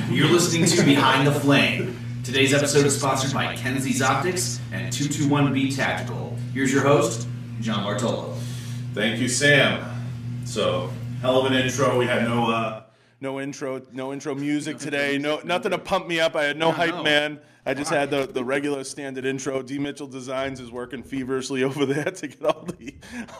You're listening to Behind the Flame. Today's episode is sponsored by Kenzie's Optics and 221B Tactical. Here's your host, John Bartolo. Thank you, Sam. So, hell of an intro. We had no intro music today. Nothing to pump me up. I had no hype man. I just had the regular standard intro. D. Mitchell Designs is working feverishly over there to get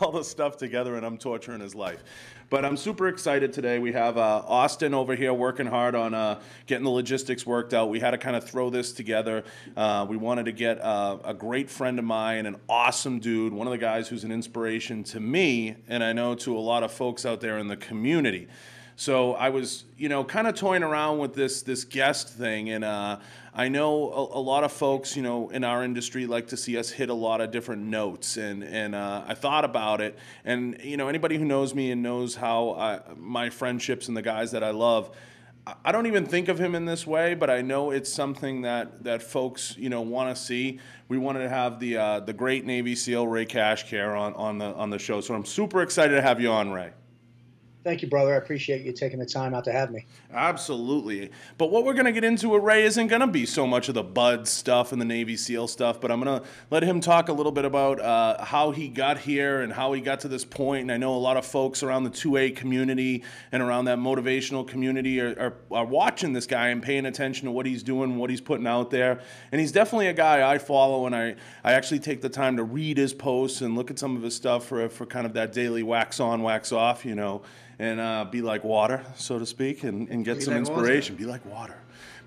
all the stuff together, and I'm torturing his life. But I'm super excited today. We have Austin over here working hard on getting the logistics worked out. We had to kind of throw this together. We wanted to get a great friend of mine, an awesome dude, one of the guys who's an inspiration to me, and I know to a lot of folks out there in the community. So I was, kind of toying around with this guest thing, and I know a lot of folks, in our industry like to see us hit a lot of different notes, and I thought about it, and anybody who knows me and knows how my friendships and the guys that I love, I don't even think of him in this way, but I know it's something that folks want to see. We wanted to have the great Navy SEAL Ray Cashcare on the show, so I'm super excited to have you on, Ray. Thank you, brother. I appreciate you taking the time out to have me. Absolutely. But what we're going to get into with Ray isn't going to be so much of the Bud stuff and the Navy SEAL stuff, but I'm going to let him talk a little bit about how he got here and how he got to this point. And I know a lot of folks around the 2A community and around that motivational community are watching this guy and paying attention to what he's doing, what he's putting out there. And he's definitely a guy I follow, and I actually take the time to read his posts and look at some of his stuff for kind of that daily wax on, wax off, and be like water, so to speak, and get some inspiration. Be like water.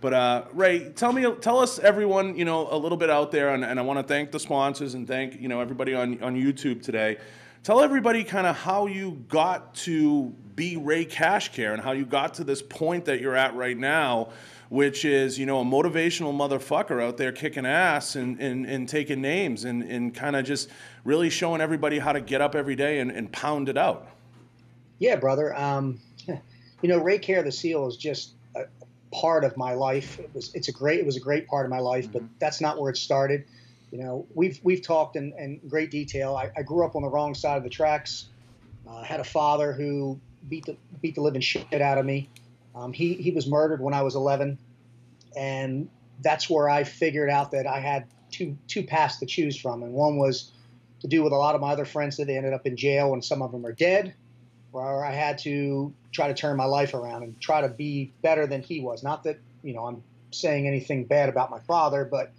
But Ray, tell us, everyone, a little bit out there, and I want to thank the sponsors and thank everybody on YouTube today. Tell everybody kind of how you got to be Ray Cashcare and how you got to this point that you're at right now, which is a motivational motherfucker out there kicking ass and taking names and kind of just really showing everybody how to get up every day and pound it out. Yeah, brother. Ray Care the SEAL is just a part of my life. It was a great part of my life, but that's not where it started. We've talked in great detail. I grew up on the wrong side of the tracks. Had a father who beat the living shit out of me. He was murdered when I was 11, and that's where I figured out that I had two paths to choose from, and one was to do with a lot of my other friends that they ended up in jail, and some of them are dead. Where I had to try to turn my life around and try to be better than he was. Not that, I'm saying anything bad about my father, but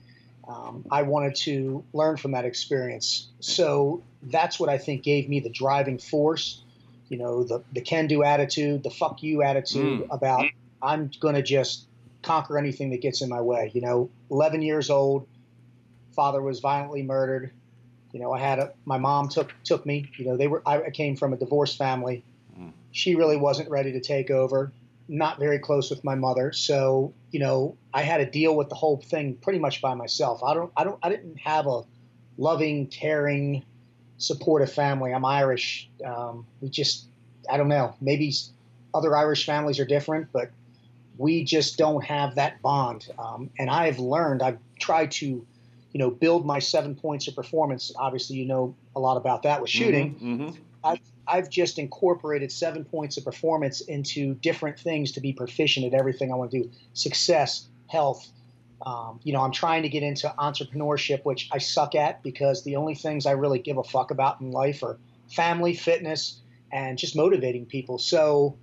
I wanted to learn from that experience. So that's what I think gave me the driving force, the can-do attitude, the fuck you attitude about I'm going to just conquer anything that gets in my way. 11 years old, father was violently murdered. My mom took me. I came from a divorced family. She really wasn't ready to take over. Not very close with my mother, so I had to deal with the whole thing pretty much by myself. I didn't have a loving, caring, supportive family. I'm Irish. I don't know. Maybe other Irish families are different, but we just don't have that bond. And I've tried to build my 7 points of performance. Obviously, a lot about that with shooting. I've just incorporated 7 points of performance into different things to be proficient at everything I want to do. Success, health. I'm trying to get into entrepreneurship, which I suck at because the only things I really give a fuck about in life are family, fitness, and just motivating people. So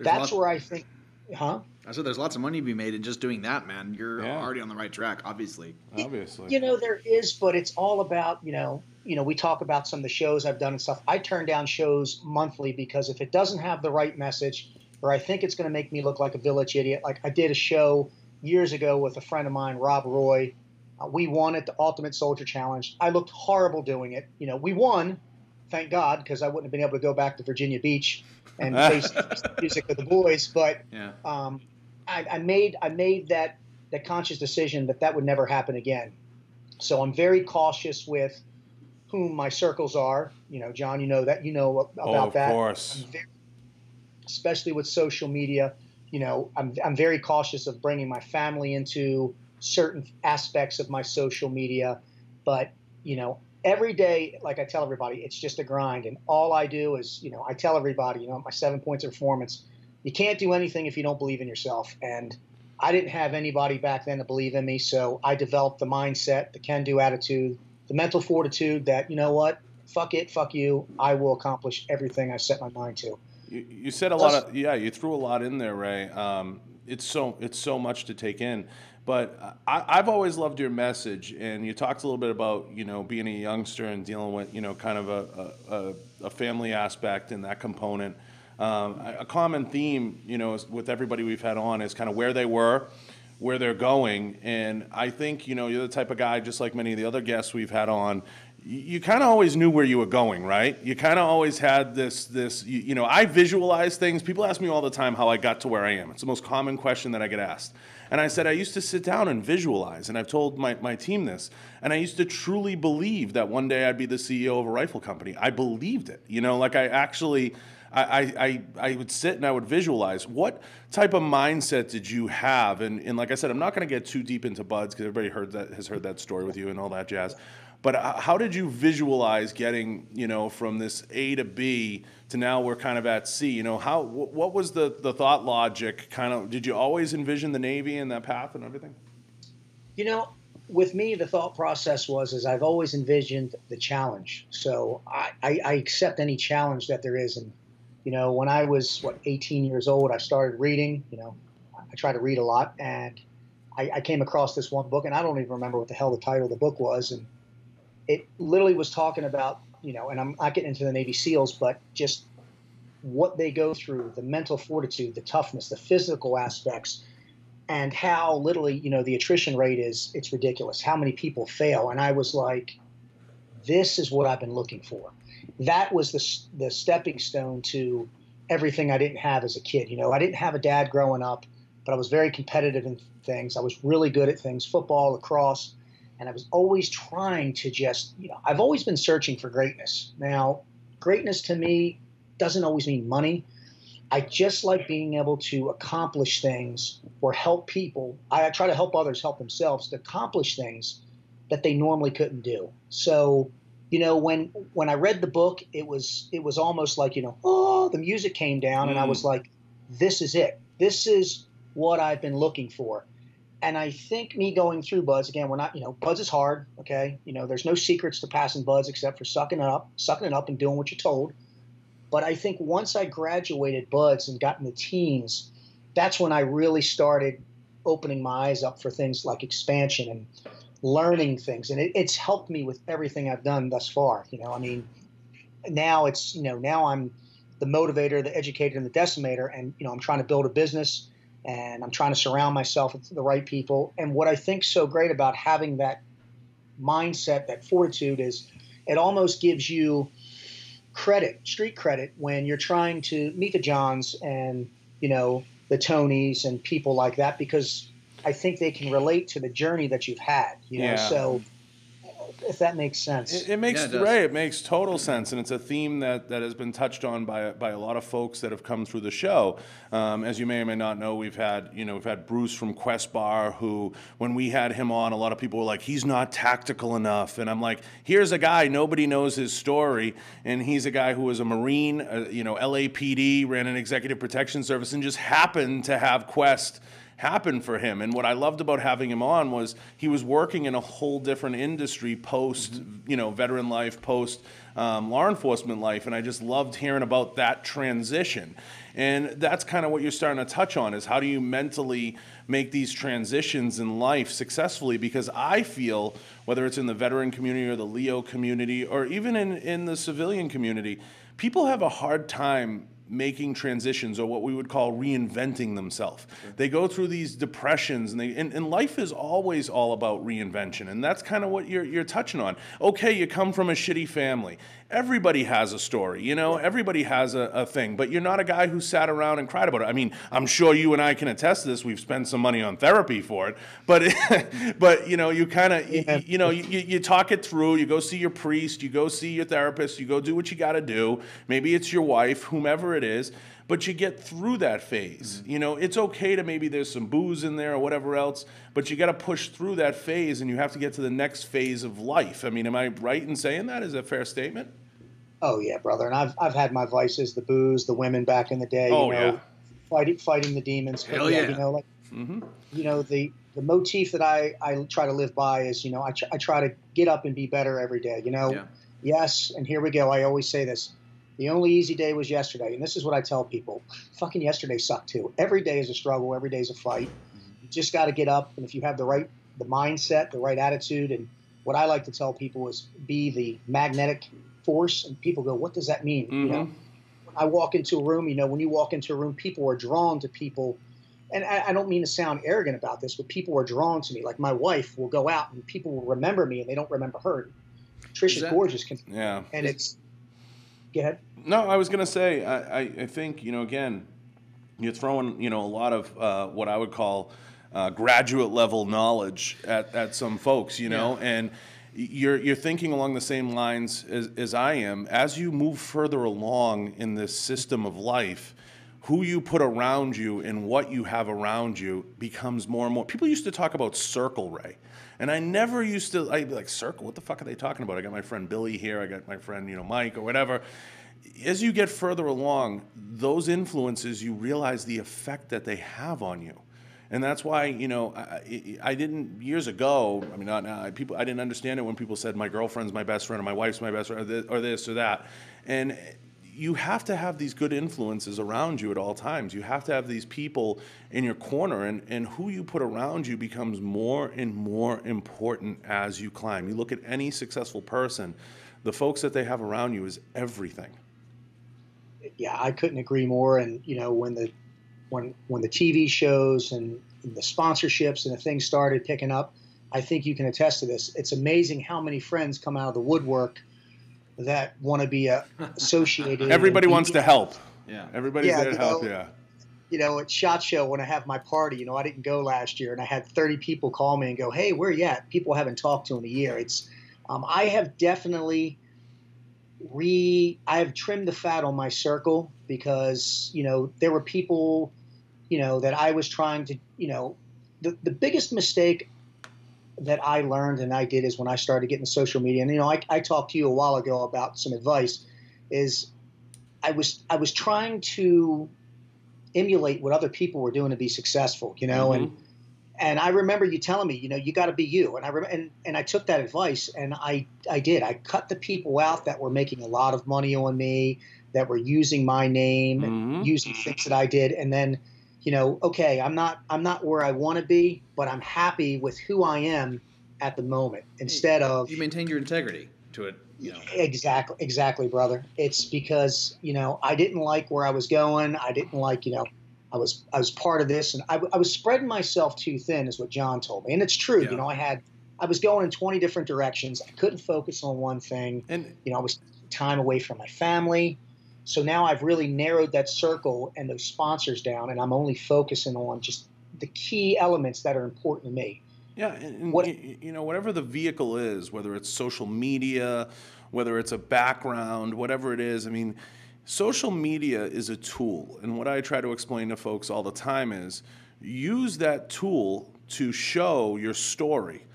that's where I think, I said there's lots of money to be made in just doing that, man. You're already on the right track, obviously. There is, but it's all about, we talk about some of the shows I've done and stuff. I turn down shows monthly because if it doesn't have the right message or I think it's going to make me look like a village idiot, like I did a show years ago with a friend of mine, Rob Roy. We won at the Ultimate Soldier Challenge. I looked horrible doing it. We won, thank God, because I wouldn't have been able to go back to Virginia Beach and face the music with the boys. But I made that conscious decision that would never happen again. So I'm very cautious with whom my circles are. John, about that. Of course. Especially with social media, I'm very cautious of bringing my family into certain aspects of my social media. But, every day, like I tell everybody, it's just a grind. And all I do is, I tell everybody, my 7 points of performance, you can't do anything if you don't believe in yourself. And I didn't have anybody back then to believe in me, so I developed the mindset, the can-do attitude, the mental fortitude that, you know what, fuck it, fuck you, I will accomplish everything I set my mind to. You said a lot of, yeah, you threw a lot in there, Ray. It's so much to take in. But I've always loved your message, and you talked a little bit about, you know, being a youngster and dealing with, you know, kind of a family aspect and that component. A common theme, you know, with everybody we've had on is kind of where they were, where they're going. And I think, you know, you're the type of guy, just like many of the other guests we've had on, you kind of always knew where you were going, right? You kind of always had this, you know, I visualize things. People ask me all the time how I got to where I am. It's the most common question that I get asked. And I said, I used to sit down and visualize, and I've told my team this, and I used to truly believe that one day I'd be the CEO of a rifle company. I believed it, you know, like I actually, I would sit and I would visualize. What type of mindset did you have? And like I said, I'm not going to get too deep into Buds because everybody has heard that story with you and all that jazz. But how did you visualize getting, you know, from this A to B to now we're kind of at C? You know, what was the thought logic kind of? Did you always envision the Navy and that path and everything? You know, with me, the thought process is I've always envisioned the challenge. So I accept any challenge that there is. And, you know, when I was, 18 years old, I started reading. You know, I try to read a lot. And I came across this one book, and I don't even remember what the hell the title of the book was. And it literally was talking about, you know, and I'm not getting into the Navy SEALs, but just what they go through, the mental fortitude, the toughness, the physical aspects, and how literally, you know, the attrition rate it's ridiculous. How many people fail. And I was like, this is what I've been looking for. That was the stepping stone to everything I didn't have as a kid. You know, I didn't have a dad growing up, but I was very competitive in things. I was really good at things, football, lacrosse. And I was always trying to just, you know, I've always been searching for greatness. Now, greatness to me doesn't always mean money. I just like being able to accomplish things or help people. I try to help others help themselves to accomplish things that they normally couldn't do. So, you know, when I read the book, it was almost like, you know, oh, the music came down and I was like, this is it. This is what I've been looking for. And I think me going through Buds, again, we're not, you know, Buds is hard, okay? You know, there's no secrets to passing Buds except for sucking it up and doing what you're told. But I think once I graduated Buds and got in the teens, that's when I really started opening my eyes up for things like expansion and learning things. And it's helped me with everything I've done thus far. You know, I mean, now it's, you know, now I'm the motivator, the educator, and the decimator. And, you know, I'm trying to build a business. And I'm trying to surround myself with the right people. And what I think's so great about having that mindset, that fortitude, is it almost gives you credit, street credit, when you're trying to meet the Johns and, you know, the Tonys and people like that, because I think they can relate to the journey that you've had, you know. So if that makes sense. It makes, Ray, it makes total sense, and it's a theme that has been touched on by a lot of folks that have come through the show. As you may or may not know, we've had Bruce from Quest Bar, who, when we had him on, a lot of people were like, he's not tactical enough, and I'm like, here's a guy, nobody knows his story, and he's a guy who was a Marine, you know, LAPD, ran an executive protection service, and just happened to have Quest happen for him. And what I loved about having him on was he was working in a whole different industry post, you know, veteran life, post law enforcement life, and I just loved hearing about that transition. And that's kind of what you're starting to touch on, is how do you mentally make these transitions in life successfully? Because I feel, whether it's in the veteran community or the Leo community or even in the civilian community, people have a hard time making transitions, or what we would call reinventing themselves. Sure. They go through these depressions, and life is always all about reinvention, and that's kind of what you're touching on. Okay, you come from a shitty family. Everybody has a story, you know, everybody has a thing, but you're not a guy who sat around and cried about it. I mean, I'm sure you and I can attest to this. We've spent some money on therapy for it, but but you know, you kind of, you talk it through, you go see your priest, you go see your therapist, you go do what you got to do. Maybe it's your wife, whomever it is, but you get through that phase. Mm-hmm. You know, it's okay to, maybe there's some booze in there or whatever else, but you got to push through that phase, and you have to get to the next phase of life. I mean, am I right in saying that? Is that a fair statement? Oh yeah, brother. And I've had my vices, the booze, the women back in the day. Oh, you know, yeah. fighting the demons. But Hell yeah. You know, like, you know, the motif that I try to live by is, you know, I try to get up and be better every day. You know, yes, and here we go. I always say this. The only easy day was yesterday. And this is what I tell people. Fucking yesterday sucked too. Every day is a struggle. Every day is a fight. You just got to get up. And if you have the mindset, the right attitude, and what I like to tell people is be the magnetic force. And people go, what does that mean? You know, when I walk into a room, you know, when you walk into a room, people are drawn to people. And I don't mean to sound arrogant about this, but people are drawn to me. Like my wife will go out and people will remember me and they don't remember her. Trisha's gorgeous. Yeah. And it's, go ahead. No, I was going to say, I think, you know, again, you're throwing, you know, a lot of what I would call graduate level knowledge at some folks, you know, and you're thinking along the same lines as I am. As you move further along in this system of life, who you put around you and what you have around you becomes more and more. People used to talk about circle, Ray. And I never used to, I'd be like, circle? What the fuck are they talking about? I got my friend Billy here. I got my friend, you know, Mike or whatever. As you get further along, those influences, you realize the effect that they have on you. And that's why, you know, I didn't, years ago, I mean, not now, I didn't understand it when people said my girlfriend's my best friend or my wife's my best friend or this or that. And you have to have these good influences around you at all times. You have to have these people in your corner, and who you put around you becomes more and more important as you climb. You look at any successful person, the folks that they have around you is everything. Yeah, I couldn't agree more. And, you know, when the TV shows and the sponsorships and the things started picking up, I think you can attest to this. It's amazing how many friends come out of the woodwork that want to be associated. Everybody wants to help. Yeah. Everybody's there to help, You know, at SHOT Show, when I have my party, you know, I didn't go last year, and I had 30 people call me and go, hey, where you at? People haven't talked to in a year. It's, I have definitely I have trimmed the fat on my circle because, you know, there were people, you know, that I was trying to, you know, the biggest mistake that I learned and I did is when I started getting social media. And, you know, I talked to you a while ago about some advice is I was trying to emulate what other people were doing to be successful, you know, and I remember you telling me, you know, you got to be you. And and I took that advice and I did. I cut the people out that were making a lot of money on me, that were using my name and using things that I did. And then, you know, okay, I'm not where I want to be, but I'm happy with who I am at the moment instead of. You maintain your integrity to it. You know. Exactly, brother. It's because, you know, I didn't like where I was going. I didn't like, you know, I was part of this, and I was spreading myself too thin, is what John told me, and it's true. You know, I was going in 20 different directions. I couldn't focus on one thing, and you know, I was time away from my family. So now I've really narrowed that circle and those sponsors down, and I'm only focusing on just the key elements that are important to me. Yeah, and you know, whatever the vehicle is, whether it's social media, whether it's a background, whatever it is, I mean, social media is a tool. And what I try to explain to folks all the time is use that tool to show your story.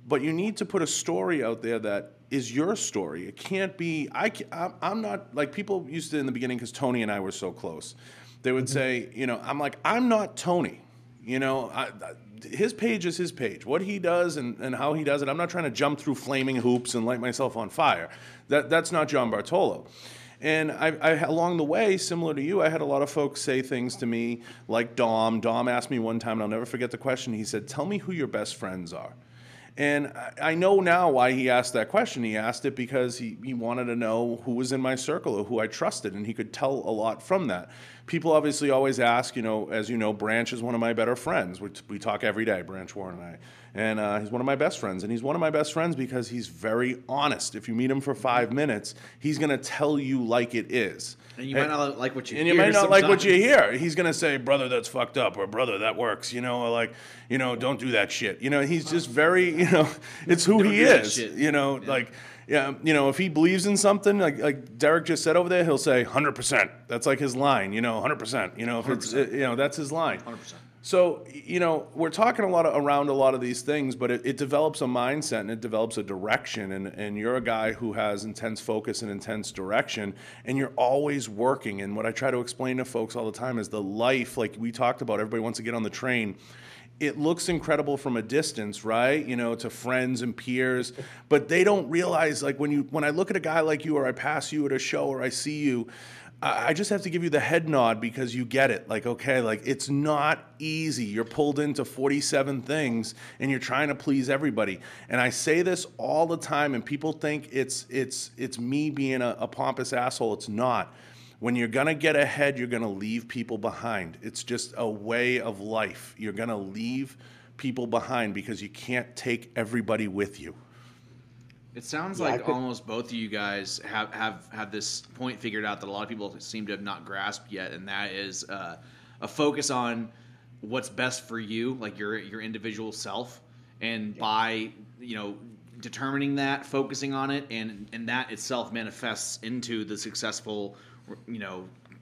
But you need to put a story out there that is your story. It can't be, I'm not, like people used to in the beginning, because Tony and I were so close, they would say, you know, I'm like, I'm not Tony. You know, his page is his page. What he does and how he does it, I'm not trying to jump through flaming hoops and light myself on fire. That's not John Bartolo. And I along the way, similar to you, I had a lot of folks say things to me like Dom. Dom asked me one time, and I'll never forget the question. He said, tell me who your best friends are. And I know now why he asked that question. He asked it because he wanted to know who was in my circle or who I trusted, and he could tell a lot from that. People obviously always ask, you know, as you know, Branch is one of my better friends. We talk every day, Branch Warren and I. And he's one of my best friends. And he's one of my best friends because he's very honest. If you meet him for 5 minutes, he's going to tell you like it is. And you might not like what you hear. And you might not like what you hear. He's going to say, brother, that's fucked up, or brother, that works, you know, or like, you know, don't do that shit. You know, he's just very, you know, it's who he is. You know, like, yeah, if he believes in something, like Derek just said over there, he'll say 100%. That's like his line, 100%. If 100%. It's, that's his line. 100%. So, we're talking around a lot of these things, but it develops a mindset and it develops a direction. And you're a guy who has intense focus and intense direction, and you're always working. And what I try to explain to folks all the time is the life, like we talked about, everybody wants to get on the train. It looks incredible from a distance, right? To friends and peers, but they don't realize, like when I look at a guy like you, or I pass you at a show, or I see you, I just have to give you the head nod because you get it. Like, okay, like it's not easy. You're pulled into 47 things and you're trying to please everybody. And I say this all the time, and people think it's me being a pompous asshole. It's not. When you're going to get ahead, you're going to leave people behind. It's just a way of life. You're going to leave people behind because you can't take everybody with you. It sounds like almost both of you guys have this point figured out that a lot of people seem to have not grasped yet, and that is a focus on what's best for you, like your individual self, and by determining that, focusing on it, and that itself manifests into the successful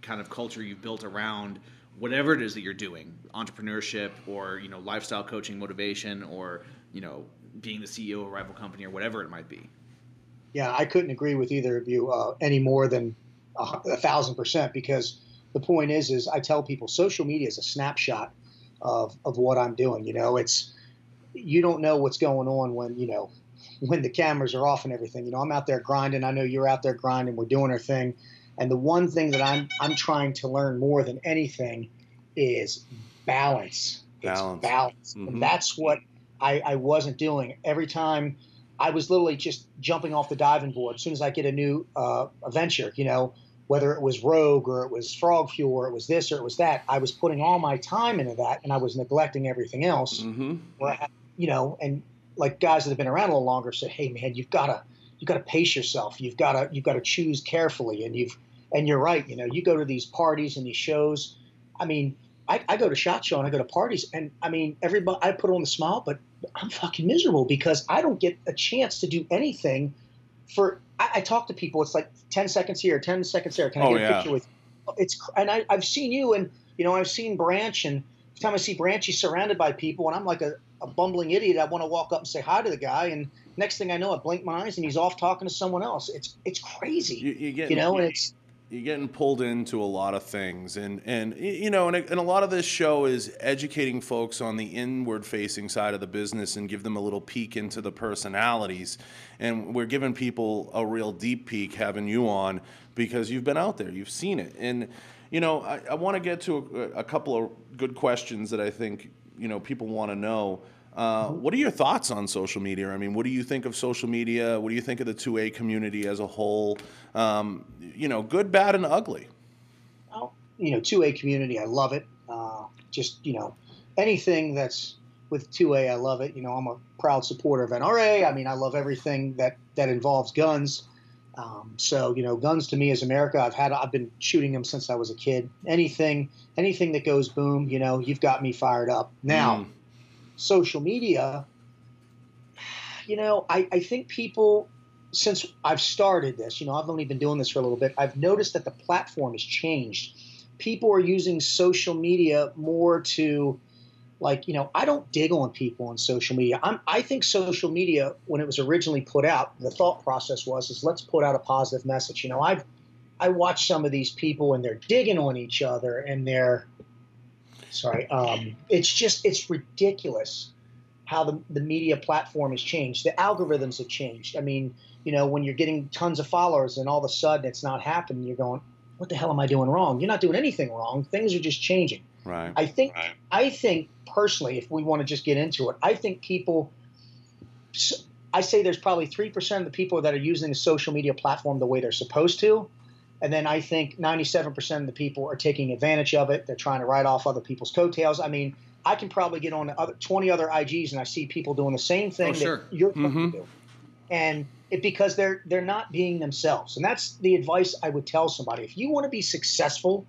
kind of culture you've built around whatever it is that you're doing, entrepreneurship or lifestyle coaching, motivation, or being the CEO of a rival company or whatever it might be. Yeah, I couldn't agree with either of you any more than 1,000%, because the point is I tell people social media is a snapshot of what I'm doing. It's, you don't know what's going on when the cameras are off and everything. I'm out there grinding. I know you're out there grinding. We're doing our thing. And the one thing that I'm trying to learn more than anything is balance. It's balance. Mm-hmm. And that's what I wasn't doing. Every time I was literally just jumping off the diving board as soon as I get a new venture, whether it was Rogue or it was Frog Fuel or it was this or it was that, I was putting all my time into that and I was neglecting everything else. Mm-hmm. And like guys that have been around a little longer said, hey man, you've got to pace yourself. You've got to choose carefully. And you're right. You go to these parties and these shows. I mean, I go to SHOT Show and I go to parties, and I mean, everybody, I put on the smile, but I'm fucking miserable because I don't get a chance to do anything I talk to people. It's like 10 seconds here, 10 seconds there. Can I get a picture with you? And I've seen you, and, I've seen Branch, and every time I see Branch, he's surrounded by people, and I'm like a bumbling idiot. I want to walk up and say hi to the guy, and next thing I know, I blink my eyes and he's off talking to someone else. It's crazy, and it's, you're getting pulled into a lot of things, and a lot of this show is educating folks on the inward-facing side of the business and give them a little peek into the personalities. And we're giving people a real deep peek having you on because you've been out there, you've seen it. And I want to get to a couple of good questions that I think people want to know. What are your thoughts on social media? I mean, what do you think of social media? What do you think of the 2A community as a whole? Good, bad, and ugly. Well, 2A community, I love it. Anything that's with 2A, I love it. I'm a proud supporter of NRA. I mean, I love everything that involves guns. Guns to me is America. I've been shooting them since I was a kid. Anything that goes boom, you've got me fired up. Now, social media, I think people, since I've started this, I've only been doing this for a little bit, I've noticed that the platform has changed. People are using social media more to, I don't dig on people on social media. I think social media, when it was originally put out, the thought process is let's put out a positive message. I watch some of these people and they're digging on each other and it's ridiculous how the media platform has changed. The algorithms have changed. I mean, when you're getting tons of followers and all of a sudden it's not happening, you're going, what the hell am I doing wrong? You're not doing anything wrong. Things are just changing. Right. I think personally, if we want to just get into it, I think I say there's probably 3% of the people that are using the social media platform the way they're supposed to. And then I think 97% of the people are taking advantage of it. They're trying to write off other people's coattails. I mean, I can probably get on 20 other IGs and I see people doing the same thing that you're trying to do. And because they're not being themselves. And that's the advice I would tell somebody. If you want to be successful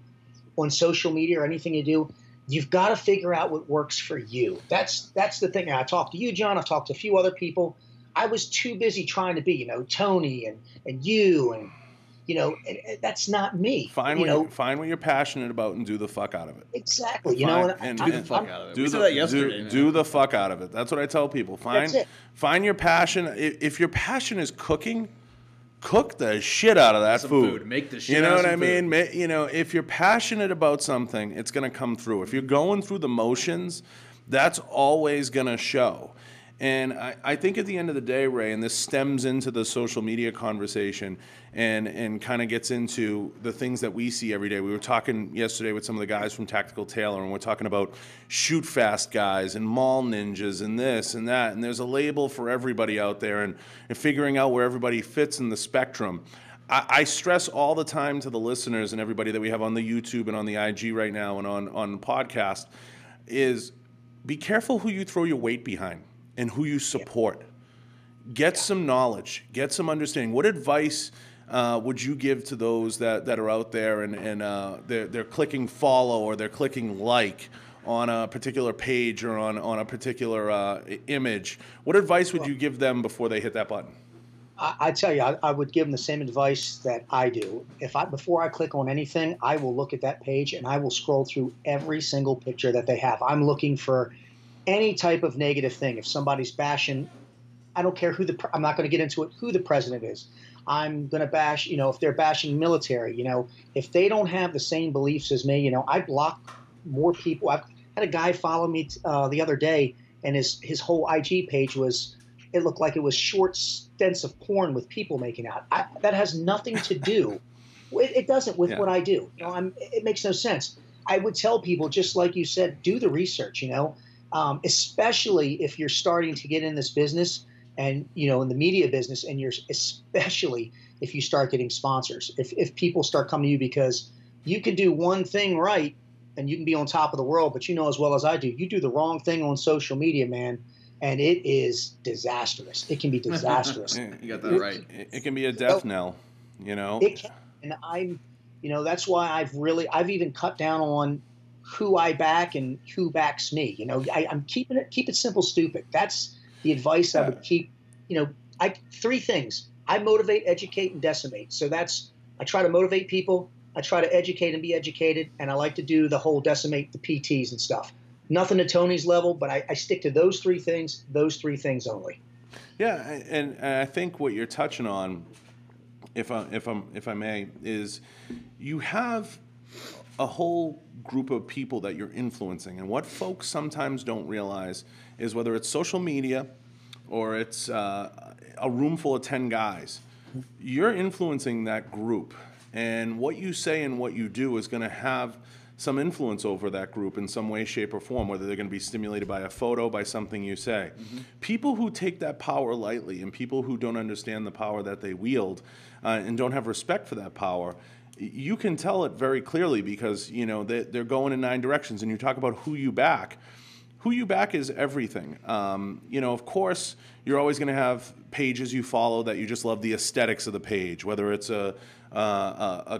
on social media or anything you do, you've got to figure out what works for you. That's the thing. And I talked to you, John. I've talked to a few other people. I was too busy trying to be, Tony and you and that's not me. Find what you're passionate about and do the fuck out of it. Exactly. Do the fuck out of it. We said that yesterday. Do the fuck out of it. That's what I tell people. That's it. Find your passion. If your passion is cooking, cook the shit out of that food. Make the shit. You know out what of I mean? food. If you're passionate about something, it's going to come through. If you're going through the motions, that's always going to show. And I think at the end of the day, Ray, and this stems into the social media conversation and kind of gets into the things that we see every day. We were talking yesterday with some of the guys from Tactical Tailor, and we're talking about shoot fast guys and mall ninjas and this and that. And there's a label for everybody out there and figuring out where everybody fits in the spectrum. I stress all the time to the listeners and everybody that we have on the YouTube and on the IG right now and on the podcast is be careful who you throw your weight behind and who you support. Get some knowledge, get some understanding. What advice would you give to those that are out there and they're clicking follow or they're clicking like on a particular page or on a particular image? What advice would you give them before they hit that button? I tell you, I would give them the same advice that I do. Before I click on anything, I will look at that page and I will scroll through every single picture that they have. I'm looking for any type of negative thing. If somebody's bashing, I don't care I'm not going to get into it, who the president is. I'm going to bash, if they're bashing military, if they don't have the same beliefs as me, I block more people. I had a guy follow me the other day, and his whole IG page it looked like it was short stints of porn with people making out. That has nothing to do. It doesn't with what I do. It makes no sense. I would tell people, just like you said, do the research, especially if you're starting to get in this business and, in the media business, and especially if you start getting sponsors. If people start coming to you because you can do one thing right and you can be on top of the world, but as well as I do, you do the wrong thing on social media, man, and it is disastrous. It can be disastrous. You got that right. It can be a death knell, It can, and that's why I've even cut down on who I back and who backs me. I'm keep it simple, stupid. That's the advice I would keep. Three things: I motivate, educate, and decimate. So I try to motivate people, I try to educate and be educated, and I like to do the whole decimate, the PTs and stuff. Nothing to Tony's level, but I stick to those three things only. Yeah, and I think what you're touching on, if I may, is you have a whole group of people that you're influencing. And what folks sometimes don't realize is whether it's social media or it's a room full of 10 guys, you're influencing that group. And what you say and what you do is going to have some influence over that group in some way, shape, or form, whether they're going to be stimulated by a photo, by something you say. Mm-hmm. People who take that power lightly and people who don't understand the power that they wield and don't have respect for that power, you can tell it very clearly because, they're going in 9 directions. And you talk about who you back. Who you back is everything. Of course, you're always going to have pages you follow that you just love the aesthetics of the page, whether it's a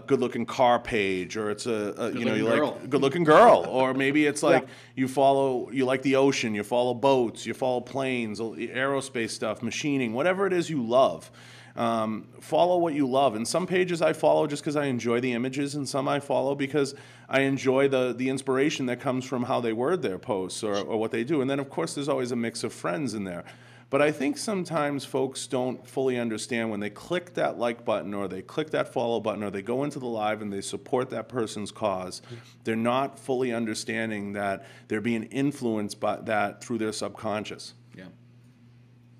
good-looking car page, or it's you like a good-looking girl, or maybe it's like you like the ocean, you follow boats, you follow planes, aerospace stuff, machining, whatever it is you love. Follow what you love. And some pages I follow just because I enjoy the images, and some I follow because I enjoy the inspiration that comes from how they word their posts or what they do. And then, of course, there's always a mix of friends in there. But I think sometimes folks don't fully understand when they click that like button or they click that follow button or they go into the live and they support that person's cause, they're not fully understanding that they're being influenced by that through their subconscious. Yeah.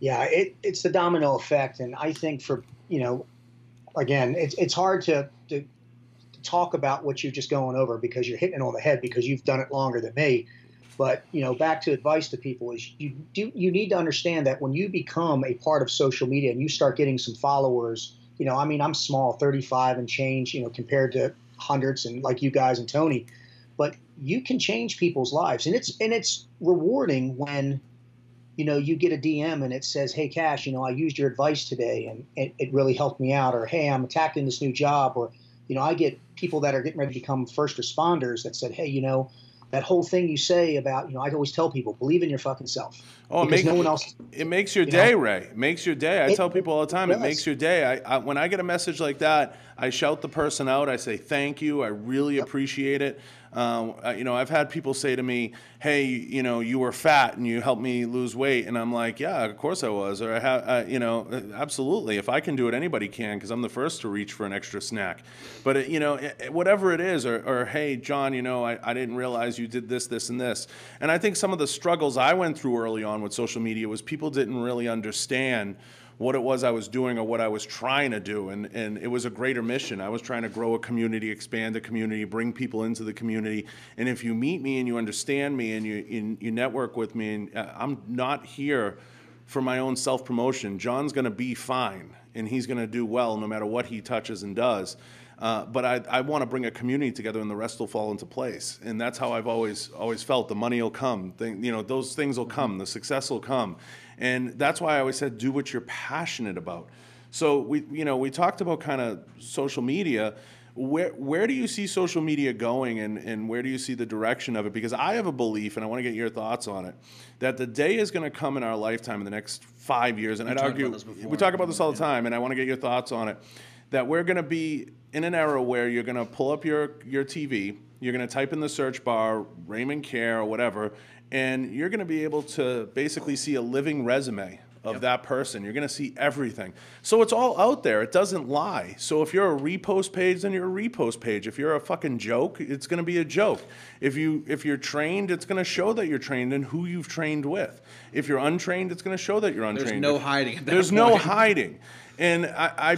Yeah, it's the domino effect. And I think again, it's hard to talk about what you're just going over because you're hitting it on the head because you've done it longer than me. But, back to advice to people is you need to understand that when you become a part of social media and you start getting some followers, I'm small, 35 and change, compared to hundreds and like you guys and Tony, but you can change people's lives. And it's rewarding when, you get a DM and it says, hey, Cash, I used your advice today and it really helped me out. Or, hey, I'm attacking this new job. Or, I get people that are getting ready to become first responders that said, hey, that whole thing you say about, I always tell people, believe in your fucking self. Oh, because no one else. It makes your day, Ray. It makes your day. I tell people all the time, it does. makes your day. When I get a message like that, I shout the person out. I say, thank you. I really appreciate it. I've had people say to me, hey, you were fat and you helped me lose weight. And I'm like, yeah, of course I was. Or absolutely. If I can do it, anybody can, because I'm the first to reach for an extra snack. But, whatever it is, or hey, John, I didn't realize you did this, this, and this. And I think some of the struggles I went through early on with social media was people didn't really understand what it was I was doing or what I was trying to do. And it was a greater mission. I was trying to grow a community, expand a community, bring people into the community. And if you meet me and you understand me and you network with me, and I'm not here for my own self-promotion. John's going to be fine, and he's going to do well no matter what he touches and does. But I want to bring a community together, and the rest will fall into place. And that's how I've always felt. The money will come. Those things will come. The success will come. And that's why I always said, do what you're passionate about. So we talked about kind of social media. Where do you see social media going, and where do you see the direction of it? Because I have a belief, and I want to get your thoughts on it, that the day is going to come in our lifetime in the next 5 years. And I'd argue, we talk about this all the time, and I want to get your thoughts on it, that we're going to be in an era where you're going to pull up your TV, you're going to type in the search bar, Raymond Care or whatever, and you're going to be able to basically see a living resume of that person. You're going to see everything. So it's all out there. It doesn't lie. So if you're a repost page, then you're a repost page. If you're a fucking joke, it's going to be a joke. If you're trained, it's going to show that you're trained and who you've trained with. If you're untrained, it's going to show that you're untrained. There's no hiding at that There's point. no hiding. And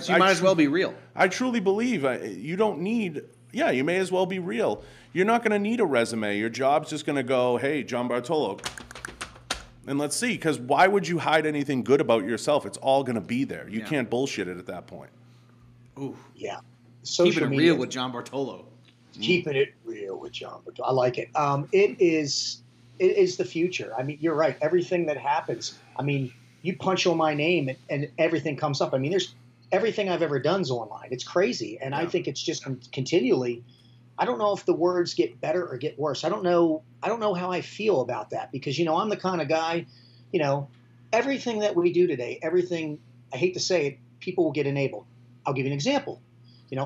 So you might as well be real. I truly believe you don't need, you may as well be real. You're not going to need a resume. Your job's just going to go, hey, John Bartolo, and let's see. Because why would you hide anything good about yourself? It's all going to be there. You can't bullshit it at that point. Ooh. Yeah. Keeping it real with John Bartolo. Keeping it real with John Bartolo. I like it. It is the future. I mean, you're right. Everything that happens, you punch on my name and everything comes up. There's everything I've ever done's online. It's crazy. And I think it's just continually, I don't know if the words get better or get worse. I don't know how I feel about that because, I'm the kind of guy, everything that we do today, everything, I hate to say it, people will get enabled. I'll give you an example.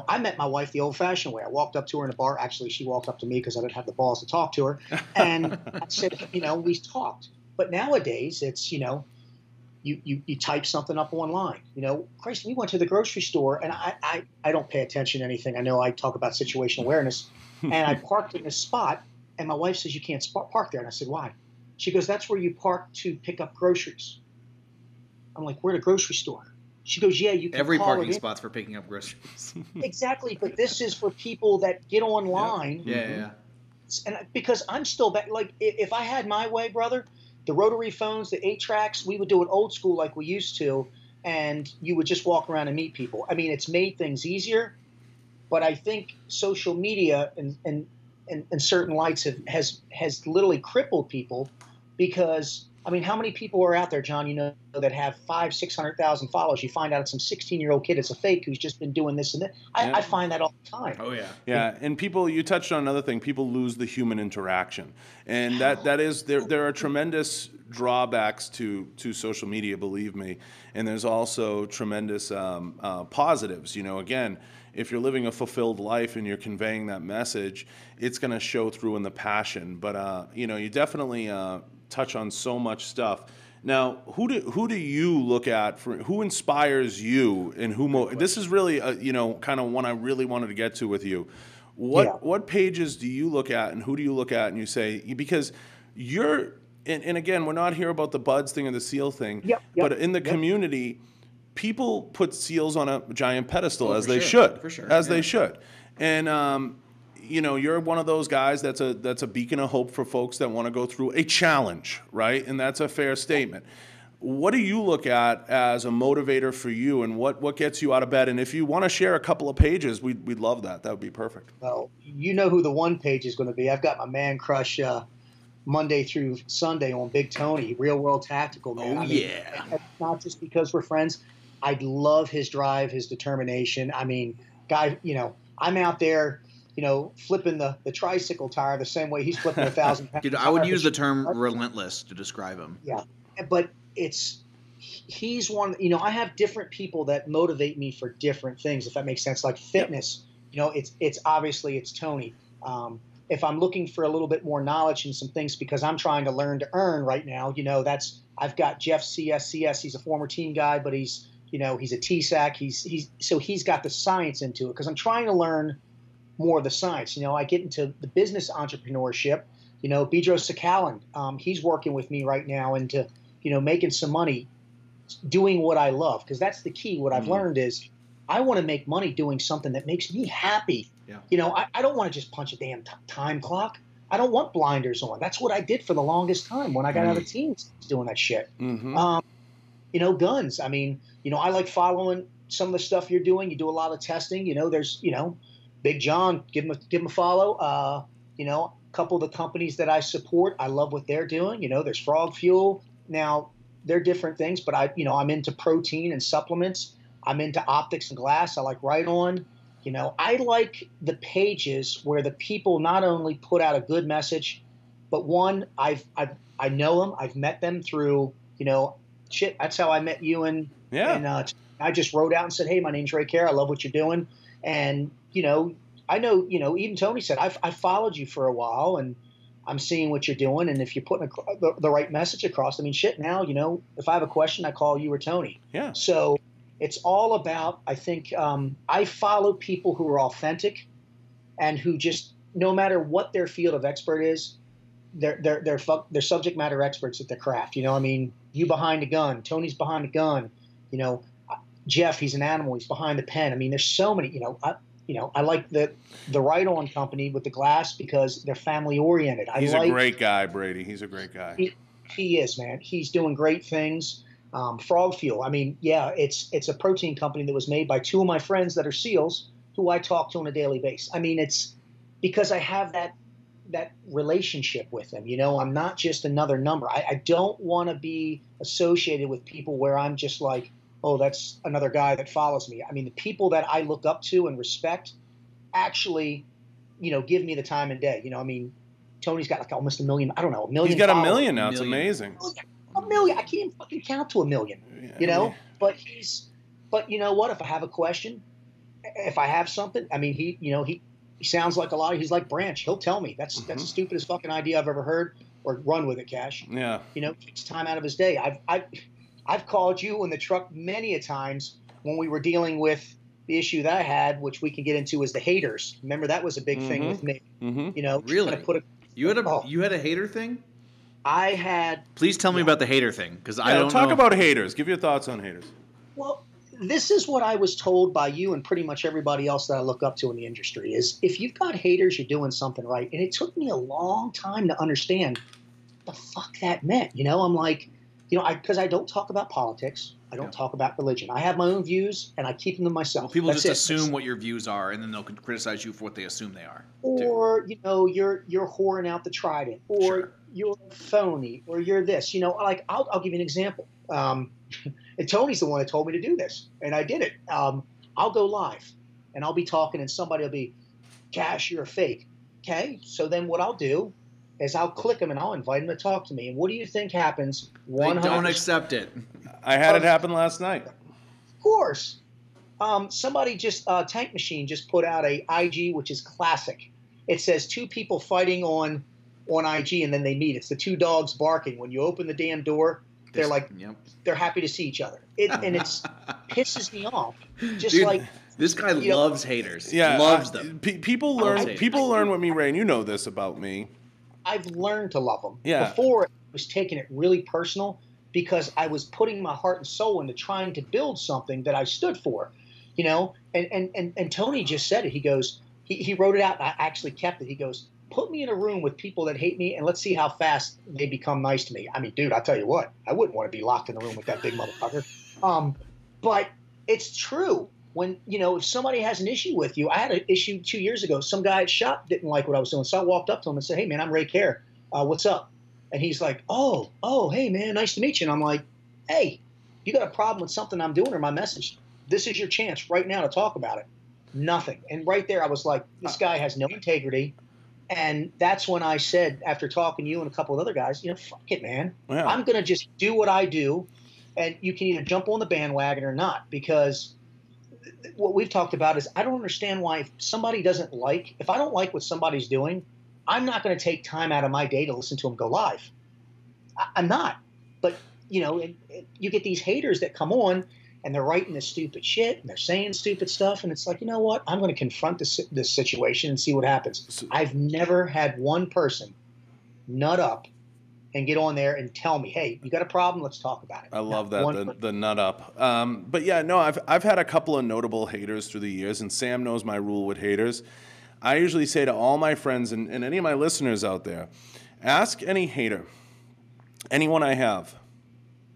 I met my wife the old-fashioned way. I walked up to her in a bar. Actually, she walked up to me because I didn't have the balls to talk to her. And I said, we talked. But nowadays, it's, you type something up online. Christ, we went to the grocery store, and I don't pay attention to anything. I know I talk about situational awareness. And I parked in this spot, and my wife says, you can't park there. And I said, why? She goes, that's where you park to pick up groceries. I'm like, we're at a grocery store. She goes, yeah, you can Every call parking it spot's for picking up groceries. Exactly, but this is for people that get online. Yeah. And because I'm still back, like if I had my way, brother, the rotary phones, the 8-tracks, we would do it old school like we used to, and you would just walk around and meet people. It's made things easier, but I think social media and certain lights has literally crippled people because how many people are out there, John, that have 500,000-600,000 followers? You find out it's some 16-year-old kid, it's a fake who's just been doing this and that. I find that all the time. Oh, yeah. Yeah, and people, you touched on another thing, people lose the human interaction. And that is, there are tremendous drawbacks to social media, believe me. And there's also tremendous positives. Again, if you're living a fulfilled life and you're conveying that message, it's going to show through in the passion. But, you definitely touch on so much stuff. Now, who do you look at for who inspires you and who? This is really kind of one I really wanted to get to with you. What pages do you look at and who do you look at and you say because you're and again we're not here about the buds thing or the seal thing, but in the community, people put seals on a giant pedestal as they should, they should, and you're one of those guys that's a beacon of hope for folks that want to go through a challenge, right? And that's a fair statement. What do you look at as a motivator for you, and what gets you out of bed? And if you want to share a couple of pages, we'd love that. That would be perfect. Well, you know who the one page is going to be. I've got my man crush Monday through Sunday on Big Tony, Real World Tactical, man. Not just because we're friends. I love his drive, his determination. Guy, I'm out there. flipping the tricycle tire the same way he's flipping 1,000 pound. Dude, I would use the term relentless to describe him. Yeah, but he's one. I have different people that motivate me for different things, if that makes sense. Like fitness, it's obviously it's Tony. If I'm looking for a little bit more knowledge and some things because I'm trying to learn to earn right now, I've got Jeff CS. He's a former team guy, but he's a TSAC. He's got the science into it because I'm trying to learn more of the science. I get into the business entrepreneurship. Bedros Sakalan, he's working with me right now into making some money, doing what I love, because that's the key. What I've learned is I want to make money doing something that makes me happy. Yeah. I don't want to just punch a damn time clock. I don't want blinders on. That's what I did for the longest time when I got out of teams, doing that shit. Guns. I mean, I like following some of the stuff you're doing. You do a lot of testing. There's, Big John, give him a follow. A couple of the companies that I support, I love what they're doing. There's Frog Fuel. Now, they're different things, but I'm into protein and supplements. I'm into optics and glass. I like Right On. I like the pages where the people not only put out a good message, but one, I know them. I've met them through, that's how I met you. And I just wrote out and said, hey, my name's Ray Care. I love what you're doing. And, I know, even Tony said, I followed you for a while and I'm seeing what you're doing. And if you're putting the right message across, I mean, shit, now, if I have a question, I call you or Tony. Yeah. So it's all about, I think, I follow people who are authentic and who just, no matter what their field of expert is, they're subject matter experts at their craft. I mean, you behind a gun, Tony's behind a gun, Jeff, he's an animal, he's behind the pen. I mean, there's so many, I like the Right On company with the glass because they're family oriented. He's a great guy, Brady. He's a great guy. He is, man. He's doing great things. Frog Fuel. I mean, yeah, it's a protein company that was made by two of my friends that are SEALs who I talk to on a daily basis. I mean, it's because I have that relationship with them. I'm not just another number. I don't want to be associated with people where I'm just like, oh, that's another guy that follows me. I mean, the people that I look up to and respect actually, give me the time and day. I mean, Tony's got like almost 1 million. I don't know, 1 million. He's got followers. 1 million now. It's amazing. 1 million. I can't even fucking count to 1 million. But you know what? If I have a question, if I have something, I mean, he sounds like he's like Branch. He'll tell me that's the stupidest fucking idea I've ever heard, or run with it, Cash. Yeah. Takes time out of his day. I've called you in the truck many a times when we were dealing with the issue that I had, which we can get into, is the haters. Remember, that was a big thing with me. Really? You had a hater thing? I had. Please tell me about the hater thing, because I don't talk know. about haters. Give your thoughts on haters. Well, this is what I was told by you and pretty much everybody else that I look up to in the industry is if you've got haters, you're doing something right. And it took me a long time to understand what the fuck that meant. I'm like, because I don't talk about politics. I don't talk about religion. I have my own views, and I keep them to myself. Well, people just assume what your views are, and then they'll criticize you for what they assume they are. Or, you're whoring out the trident, or you're phony, or you're this. I'll give you an example. And Tony's the one that told me to do this, and I did it. I'll go live, and I'll be talking, and somebody will be, Cash, you're a fake. Okay? So then what I'll do is I'll click them and I'll invite them to talk to me. And what do you think happens? They don't accept it. I had it happen last night. Of course. Somebody Tank Machine just put out a IG, which is classic. It says two people fighting on IG and then they meet. It's the two dogs barking. When you open the damn door, they're like, they're happy to see each other. And it's pisses me off. Dude, this guy loves haters. Yeah, loves them. People learn with me, Ray, and you know this about me. I've learned to love them. Yeah. Before, I was taking it really personal because I was putting my heart and soul into trying to build something that I stood for, And Tony just said it. He goes, he wrote it out, and I actually kept it. He goes, put me in a room with people that hate me, and let's see how fast they become nice to me. I mean, dude, I'll tell you what, I wouldn't want to be locked in a room with that big motherfucker. But it's true. When, if somebody has an issue with you, I had an issue 2 years ago. Some guy at shop didn't like what I was doing. So I walked up to him and said, hey, man, I'm Ray Care. What's up? And he's like, oh, hey, man, nice to meet you. And I'm like, hey, you got a problem with something I'm doing or my message? This is your chance right now to talk about it. Nothing. And right there, I was like, this guy has no integrity. And that's when I said, after talking to you and a couple of other guys, fuck it, man. Yeah. I'm going to just do what I do. And you can either jump on the bandwagon or not, because what we've talked about is I don't understand why if I don't like what somebody's doing, I'm not going to take time out of my day to listen to them go live. I'm not. But, and you get these haters that come on and they're writing this stupid shit and they're saying stupid stuff. And it's like, you know what? I'm going to confront this situation and see what happens. I've never had one person nut up and get on there and tell me, hey, you got a problem? Let's talk about it. I love that, the nut up. But yeah, no, I've had a couple of notable haters through the years, and Sam knows my rule with haters. I usually say to all my friends and any of my listeners out there, ask any hater, anyone I have,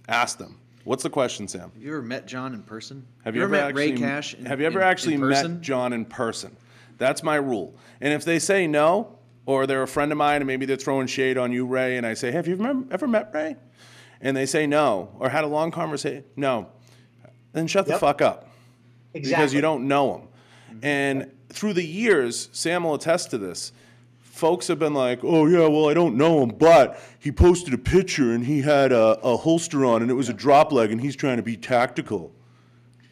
ask them. What's the question, Sam? Have you ever met John in person? Have you ever met Ray Cash have you ever actually met John in person? That's my rule. And if they say no, or they're a friend of mine and maybe they're throwing shade on you, Ray, and I say, have you ever met Ray? And they say no, or had a long conversation, no, then shut the fuck up. Exactly. Because you don't know him. And through the years, Sam will attest to this, folks have been like, oh, yeah, well, I don't know him, but he posted a picture and he had a holster on and it was a drop leg and he's trying to be tactical.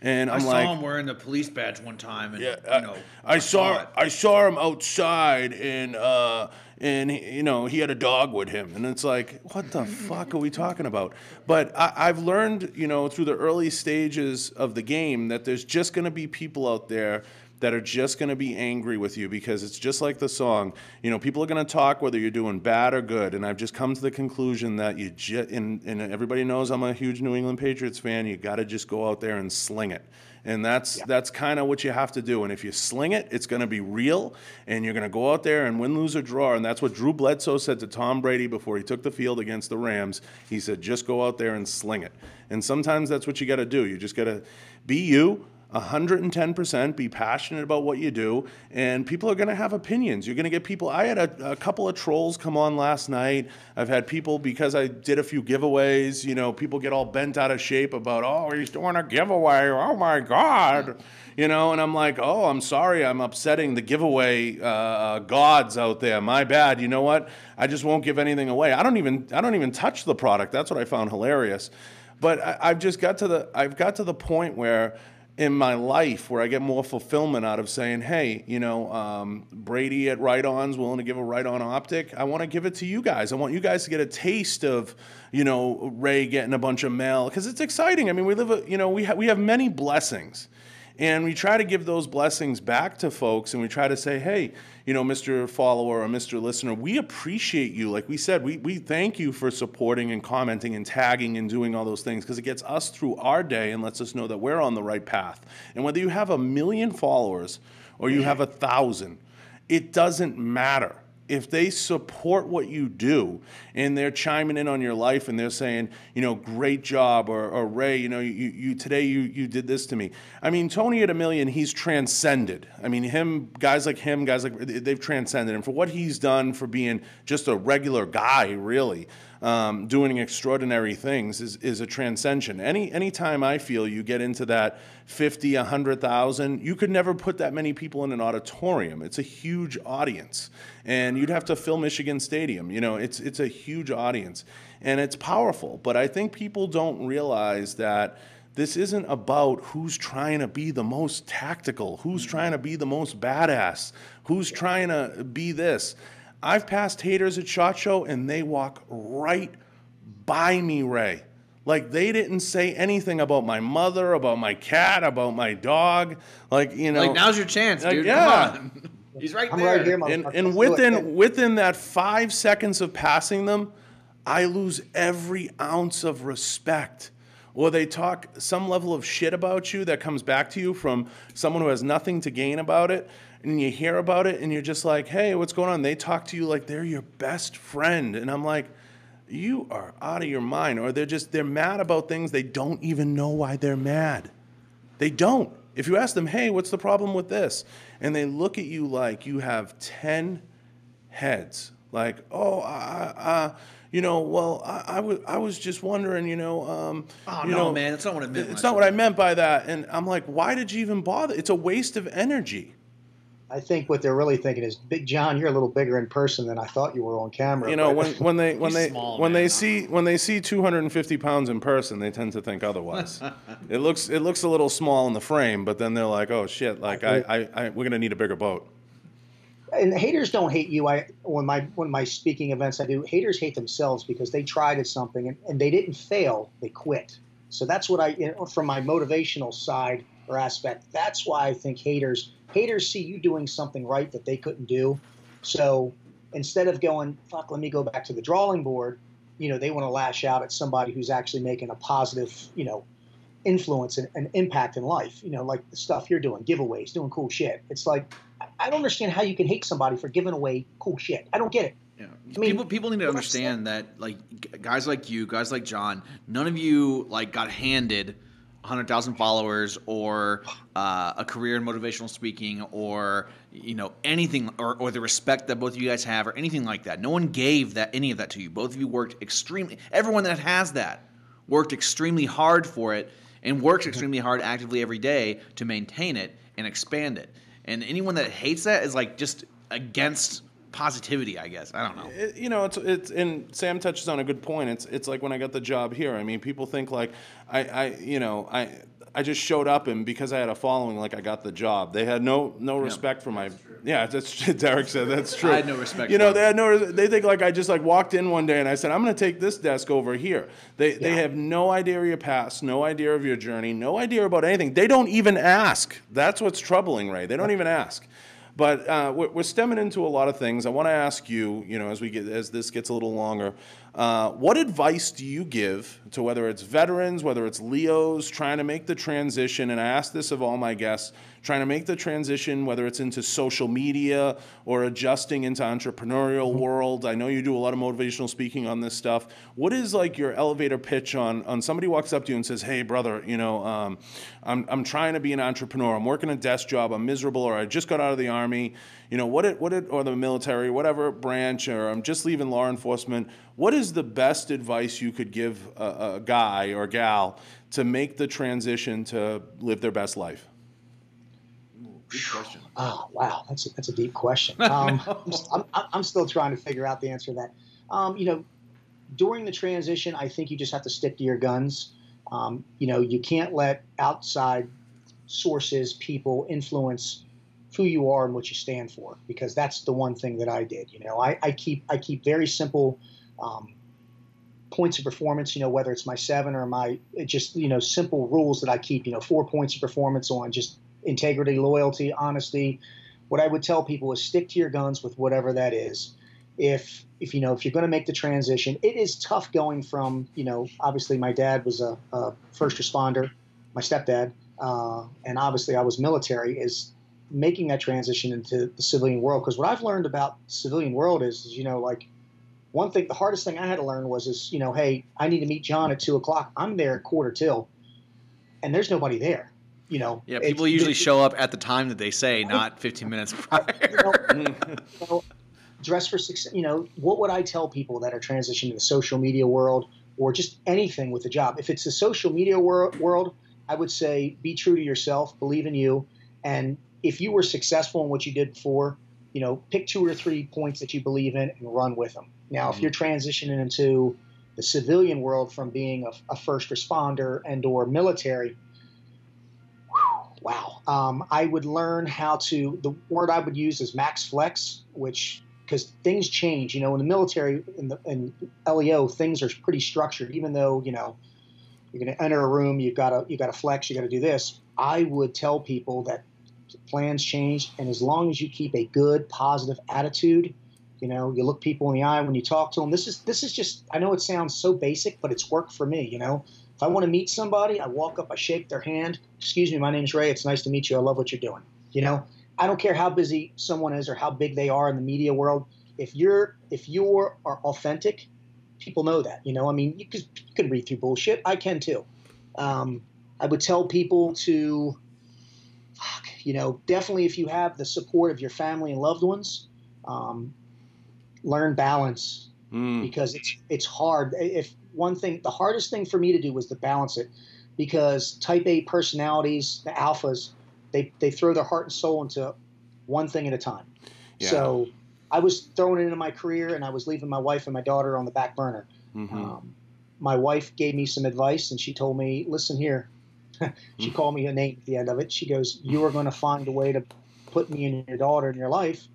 And I saw him wearing the police badge one time, and I saw him outside, and he had a dog with him, and it's like, what the fuck are we talking about? But I've learned, through the early stages of the game that there's just going to be people out there that are just going to be angry with you, because it's just like the song. People are going to talk whether you're doing bad or good, and I've just come to the conclusion that and everybody knows I'm a huge New England Patriots fan, you got to just go out there and sling it. And that's kind of what you have to do. And if you sling it, it's going to be real, and you're going to go out there and win, lose, or draw. And that's what Drew Bledsoe said to Tom Brady before he took the field against the Rams. He said, just go out there and sling it. And sometimes that's what you got to do. You just got to be you. 110%, be passionate about what you do, and people are going to have opinions. You're going to get people. I had a couple of trolls come on last night. I've had people, because I did a few giveaways, people get all bent out of shape about, oh, he's doing a giveaway, oh my God, and I'm like, oh, I'm sorry, I'm upsetting the giveaway gods out there. My bad. You know what? I just won't give anything away. I don't even touch the product. That's what I found hilarious. But I've got to the point where, in my life, where I get more fulfillment out of saying, hey, Brady at Right-On's willing to give a Right-On optic. I want to give it to you guys. I want you guys to get a taste of, Ray getting a bunch of mail, because it's exciting. I mean, we have many blessings, and we try to give those blessings back to folks, and we try to say, hey, Mr. Follower or Mr. Listener, we appreciate you. Like we said, we thank you for supporting and commenting and tagging and doing all those things, because it gets us through our day and lets us know that we're on the right path. And whether you have 1 million followers or you have 1,000, it doesn't matter. If they support what you do and they're chiming in on your life and they're saying, great job, or Ray, you today you did this to me. I mean, Tony at 1 million, he's transcended. I mean, guys like they've transcended him for what he's done, for being just a regular guy, really. Doing extraordinary things is a transcension. Anytime I feel you get into that 50, 100,000, you could never put that many people in an auditorium. It's a huge audience, and you'd have to fill Michigan Stadium. It's a huge audience, and it's powerful. But I think people don't realize that this isn't about who's trying to be the most tactical, who's trying to be the most badass, who's trying to be this. I've passed haters at SHOT Show, and they walk right by me, Ray. Like, they didn't say anything about my mother, about my cat, about my dog. Like, now's your chance, dude. Yeah. Come on. He's right I'm there. right here, and within that 5 seconds of passing them, I lose every ounce of respect. Or they talk some level of shit about you that comes back to you from someone who has nothing to gain about it. And you hear about it, and you're just like, hey, what's going on? They talk to you like they're your best friend. And I'm like, you are out of your mind. Or they're mad about things. They don't even know why they're mad. They don't. If you ask them, hey, what's the problem with this? And they look at you like you have 10 heads. Like, oh, well, I was just wondering, Oh no, man, that's not what I meant. It's not what I meant by that. And I'm like, why did you even bother? It's a waste of energy. I think what they're really thinking is, Big John, you're a little bigger in person than I thought you were on camera. When they small, see 250 pounds in person, they tend to think otherwise. It looks a little small in the frame, but then they're like, oh shit, like we're gonna need a bigger boat. And haters don't hate you. When my speaking events I do, haters hate themselves because they tried at something and they didn't fail, they quit. So that's what from my motivational side or aspect, that's why I think haters see you doing something right that they couldn't do. So instead of going, fuck, let me go back to the drawing board, they want to lash out at somebody who's actually making a positive, influence and impact in life, like the stuff you're doing, giveaways, doing cool shit. It's like, I don't understand how you can hate somebody for giving away cool shit. I don't get it. Yeah. I mean, people need to understand that, like, guys like you, guys like John, none of you like got handed 100,000 followers or a career in motivational speaking or anything or the respect that both of you guys have or anything like that. No one gave any of that to you. Both of you worked everyone that has that worked extremely hard for it and works extremely hard actively every day to maintain it and expand it. And anyone that hates that is like just against positivity, I guess. I don't know. It's and Sam touches on a good point. It's like when I got the job here. I mean, people think like I just showed up and because I had a following, like I got the job. They had no respect for my. Yeah, that's Derek said that's true. I had no respect. They had no. They think like I just like walked in one day and I said I'm going to take this desk over here. They have no idea of your past, no idea of your journey, no idea about anything. They don't even ask. That's what's troubling, Ray. They don't even ask. But we're stemming into a lot of things. I want to ask you, as this gets a little longer, what advice do you give to whether it's veterans, whether it's Leos trying to make the transition? And I ask this of all my guests, trying to make the transition, whether it's into social media or adjusting into entrepreneurial world. I know you do a lot of motivational speaking on this stuff. What is like your elevator pitch on somebody walks up to you and says, hey, brother, I'm trying to be an entrepreneur. I'm working a desk job. I'm miserable, or I just got out of the Army, or the military, whatever branch, or I'm just leaving law enforcement. What is the best advice you could give a guy or gal to make the transition to live their best life? Good question. Oh, wow. That's a deep question. I'm still trying to figure out the answer to that. During the transition, I think you just have to stick to your guns. You can't let outside sources, people influence who you are and what you stand for, because that's the one thing that I did. I keep very simple points of performance, whether it's my 7 or simple rules that I keep, 4 points of performance on just integrity, loyalty, honesty. What I would tell people is stick to your guns with whatever that is. If you're going to make the transition, it is tough going from, obviously my dad was a first responder, my stepdad, and obviously I was military, is making that transition into the civilian world. Because what I've learned about the civilian world is one thing, the hardest thing I had to learn was hey, I need to meet John at 2:00. I'm there at 1:45, and there's nobody there. Yeah, people usually show up at the time that they say, not 15 minutes prior. Dress for success. What would I tell people that are transitioning to the social media world or just anything with the job? If it's the social media world, I would say be true to yourself, believe in you, and if you were successful in what you did before, pick 2 or 3 points that you believe in and run with them. Now, if you're transitioning into the civilian world from being a first responder and or military, wow. I would learn the word I would use is max flex, because things change. In the military, in LEO, things are pretty structured. Even though, you're going to enter a room, you got to flex, you got to do this. I would tell people that plans change, and as long as you keep a good, positive attitude, you look people in the eye when you talk to them. This is just, I know it sounds so basic, but it's worked for me, If I want to meet somebody, I walk up, I shake their hand. Excuse me, my name's Ray. It's nice to meet you. I love what you're doing. I don't care how busy someone is or how big they are in the media world. If you are authentic, people know that. You can read through bullshit. I can too. I would tell people to, definitely if you have the support of your family and loved ones, learn balance, because it's hard. If one thing, the hardest thing for me to do was to balance it, because type A personalities, the alphas, they throw their heart and soul into one thing at a time. Yeah. So I was throwing it into my career, and I was leaving my wife and my daughter on the back burner. My wife gave me some advice, and she told me, listen here. She called me a name at the end of it. She goes, you are going to find a way to put me and your daughter in your life,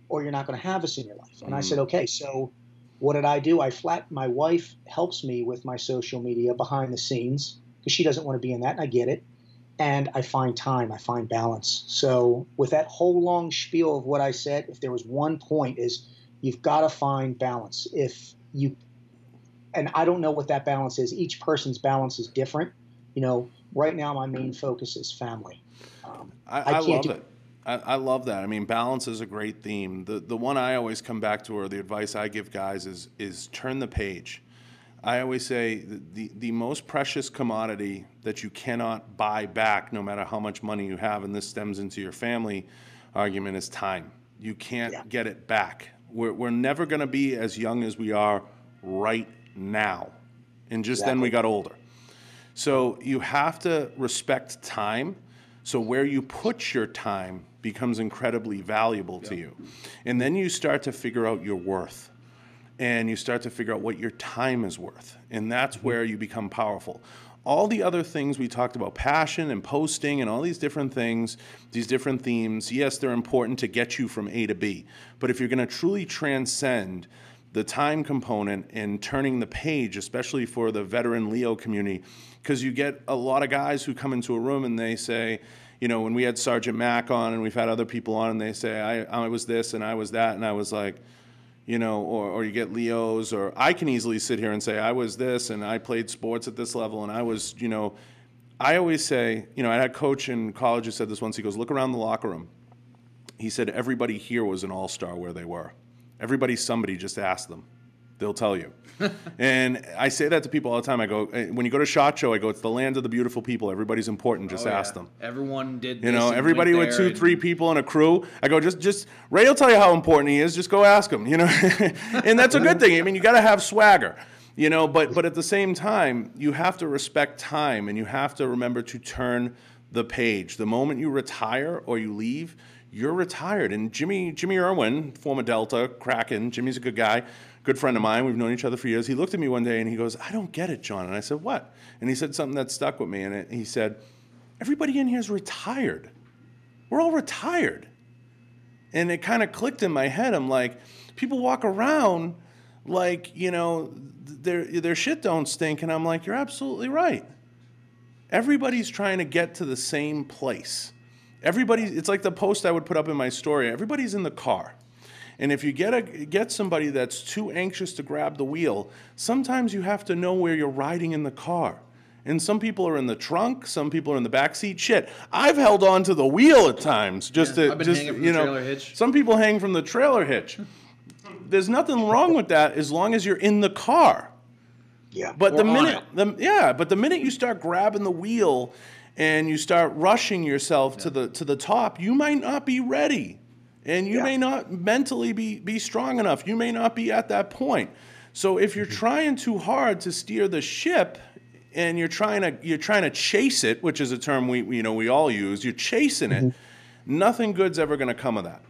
or you're not going to have us in your life. And I said, okay. So what did I do? My wife helps me with my social media behind the scenes, because she doesn't want to be in that, and I get it. And I find time, I find balance. So with that whole long spiel of what I said, if there was one point, is you've got to find balance. And I don't know what that balance is. Each person's balance is different. Right now my main focus is family. I love it. I love that. I mean, balance is a great theme. The one I always come back to, or the advice I give guys, is turn the page. I always say the most precious commodity that you cannot buy back, no matter how much money you have, and this stems into your family argument, is time. You can't get it back. We're never going to be as young as we are right now. And just then we got older. So you have to respect time. So where you put your time becomes incredibly valuable to you. And then you start to figure out your worth. And you start to figure out what your time is worth. And that's where you become powerful. All the other things we talked about, passion and posting and all these different things, these different themes, yes, they're important to get you from A to B. But if you're going to truly transcend the time component and turning the page, especially for the veteran Leo community, because you get a lot of guys who come into a room and they say, when we had Sergeant Mack on and we've had other people on, and they say, I was this and I was that, and I was like, or you get Leos, or I can easily sit here and say, I was this and I played sports at this level, and I was, I always say, I had a coach in college who said this once. He goes, look around the locker room. He said, everybody here was an all-star where they were. Everybody's somebody, just ask them. They'll tell you. And I say that to people all the time. I go, when you go to SHOT Show, I go, it's the land of the beautiful people. Everybody's important. Just ask them. Everyone did this. Everybody with 2-3 people in a crew. I go, just Ray will tell you how important he is. Just go ask him, And that's a good thing. I mean, you got to have swagger, but at the same time, you have to respect time, and you have to remember to turn the page. The moment you retire or you leave, you're retired. And Jimmy Irwin, former Delta, Kraken, Jimmy's a good guy, good friend of mine. We've known each other for years. He looked at me one day and he goes, I don't get it, John. And I said, what? And he said something that stuck with me. And he said, everybody in here is retired. We're all retired. And it kind of clicked in my head. I'm like, people walk around like, their shit don't stink. And I'm like, you're absolutely right. Everybody's trying to get to the same place. It's like the post I would put up in my story. Everybody's in the car. And if you get somebody that's too anxious to grab the wheel, sometimes you have to know where you're riding in the car. And some people are in the trunk, some people are in the back seat. Shit, I've held on to the wheel at times I've been hanging from the trailer hitch. Some people hang from the trailer hitch. There's nothing wrong with that as long as you're in the car. Yeah. But the minute you start grabbing the wheel and you start rushing yourself to the top, you might not be ready. And you may not mentally be strong enough. You may not be at that point. So if you're trying too hard to steer the ship, and you're trying to chase it, which is a term we all use, you're chasing it, nothing good's ever going to come of that.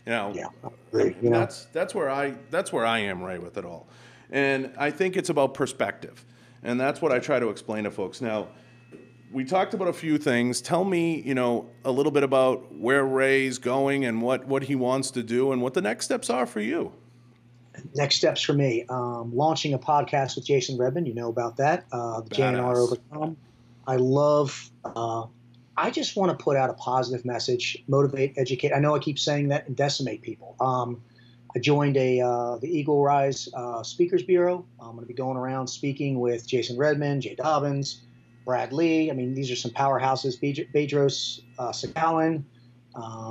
Yeah, that's where I am, Ray, with it all. And I think it's about perspective. And that's what I try to explain to folks. Now, we talked about a few things. Tell me, a little bit about where Ray's going and what he wants to do and what the next steps are for you. Next steps for me, launching a podcast with Jason Redman. You know about that, the JNR Overcome. I just want to put out a positive message, motivate, educate. I know I keep saying that and decimate people. I joined the Eagle Rise Speakers Bureau. I'm going to be going around speaking with Jason Redman, Jay Dobbins, Brad Lee. I mean, these are some powerhouses. Bedros Sakalin.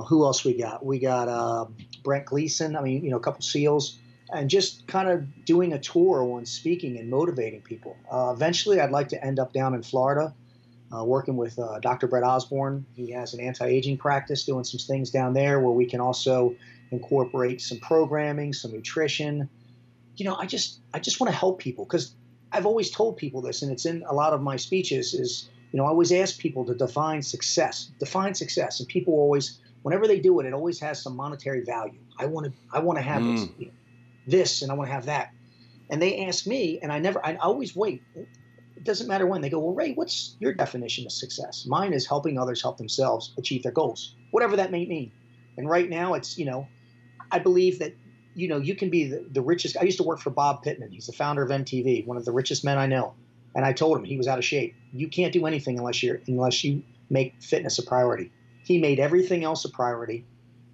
Who else we got? We got Brent Gleason. I mean, a couple SEALs. And just kind of doing a tour on speaking and motivating people. Eventually, I'd like to end up down in Florida working with Dr. Brett Osborne. He has an anti-aging practice, doing some things down there where we can also incorporate some programming, some nutrition. I just want to help people, because I've always told people this, and it's in a lot of my speeches, is, I always ask people to define success, and people always, whenever they do it, it always has some monetary value. I want to have this, and I want to have that. And they ask me, and I always wait. It doesn't matter when. They go, well, Ray, what's your definition of success? Mine is helping others help themselves achieve their goals, whatever that may mean. And right now it's, I believe that, you can be the richest. I used to work for Bob Pittman. He's the founder of MTV, one of the richest men I know. And I told him, he was out of shape. You can't do anything unless you make fitness a priority. He made everything else a priority.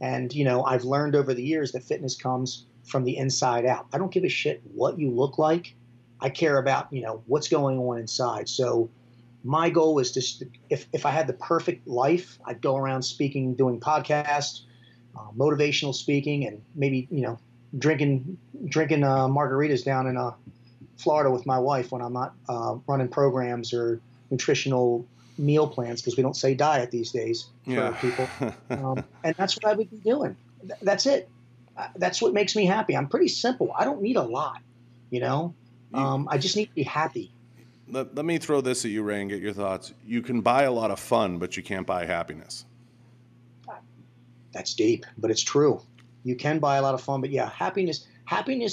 And, I've learned over the years that fitness comes from the inside out. I don't give a shit what you look like. I care about, what's going on inside. So my goal is just, if I had the perfect life, I'd go around speaking, doing podcasts, motivational speaking, and maybe, drinking margaritas down in Florida with my wife when I'm not running programs or nutritional meal plans, because we don't say diet these days for people. And that's what I would be doing. That's it. That's what makes me happy. I'm pretty simple. I don't need a lot, I just need to be happy. Let me throw this at you, Ray, and get your thoughts. You can buy a lot of fun, but you can't buy happiness. That's deep, but it's true. You can buy a lot of fun, but yeah, happiness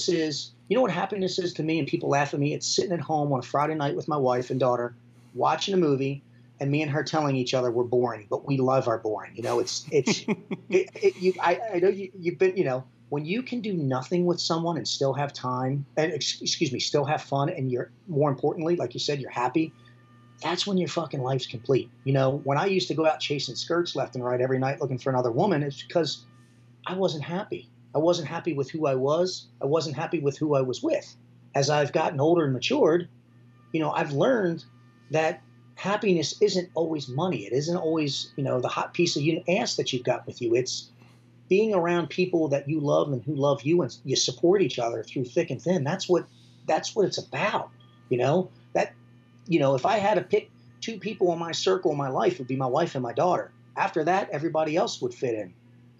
is, what happiness is to me, and people laugh at me? It's sitting at home on a Friday night with my wife and daughter, watching a movie, and me and her telling each other we're boring, but we love our boring. I know you've been, when you can do nothing with someone and still have time, and still have fun, and you're, more importantly, like you said, you're happy, that's when your fucking life's complete. When I used to go out chasing skirts left and right every night looking for another woman, it's because I wasn't happy. I wasn't happy with who I was. I wasn't happy with who I was with. As I've gotten older and matured, I've learned that happiness isn't always money. It isn't always, the hot piece of ass that you've got with you. It's being around people that you love and who love you, and you support each other through thick and thin. That's what it's about. If I had to pick two people in my circle in my life, it would be my wife and my daughter. After that, everybody else would fit in.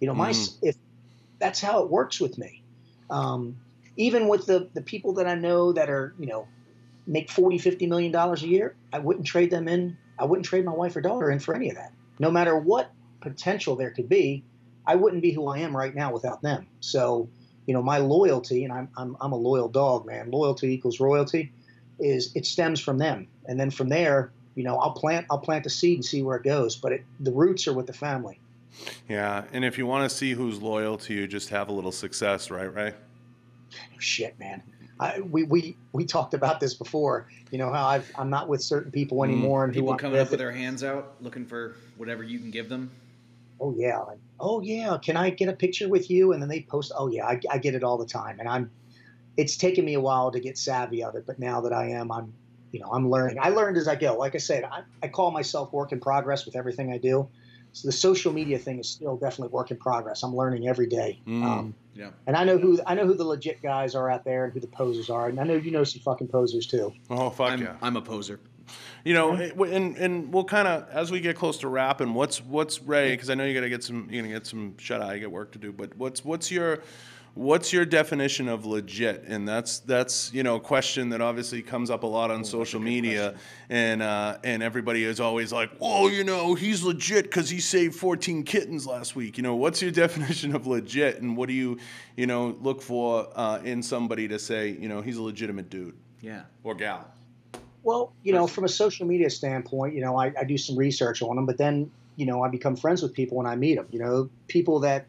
If that's how it works with me. Even with the people that I know that are, make $40-50 million a year, I wouldn't trade them in. I wouldn't trade my wife or daughter in for any of that. No matter what potential there could be, I wouldn't be who I am right now without them. So, my loyalty, and I'm a loyal dog, man. Loyalty equals royalty. It stems from them, and then from there, I'll plant the seed and see where it goes. But the roots are with the family. Yeah, and if you want to see who's loyal to you, just have a little success, right? Shit, man. We talked about this before. How I'm not with certain people anymore, and people coming up with their hands out looking for whatever you can give them. Oh yeah, can I get a picture with you? And then they post. Oh yeah, I get it all the time, and it's taken me a while to get savvy of it, but now that I'm learning. I learned as I go. Like I said, I call myself work in progress with everything I do. So the social media thing is still definitely work in progress. I'm learning every day. Yeah. And I know who the legit guys are out there and who the posers are. And I know some fucking posers too. Oh, fuck yeah. I'm a poser. And we'll kind of, as we get close to wrapping, what's Ray? Because I know you're gonna get some shut eye, you got work to do. But what's your definition of legit? And that's a question that obviously comes up a lot on social media, and everybody is always like, well, he's legit because he saved 14 kittens last week. What's your definition of legit, and what do you look for in somebody to say he's a legitimate dude? Yeah, or gal. Well, from a social media standpoint, I do some research on them, but then, I become friends with people when I meet them. People that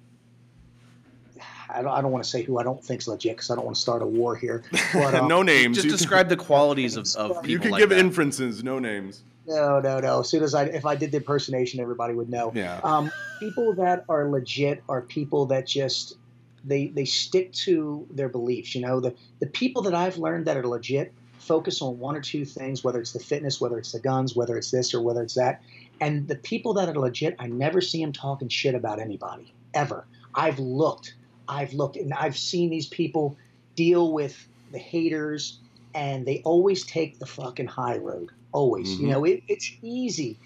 I don't want to say who I don't think's legit, because I don't want to start a war here. But, no names. Just describe the qualities of people. You can like give that. Inferences, no names. No. As soon as if I did the impersonation, everybody would know. Yeah. People that are legit are people that just they stick to their beliefs. The people that I've learned that are legit focus on one or two things, whether it's the fitness, whether it's the guns, whether it's this or whether it's that. And the people that are legit, I never see them talking shit about anybody, ever. I've looked, and I've seen these people deal with the haters, and they always take the fucking high road. Always. Mm-hmm. It's easy.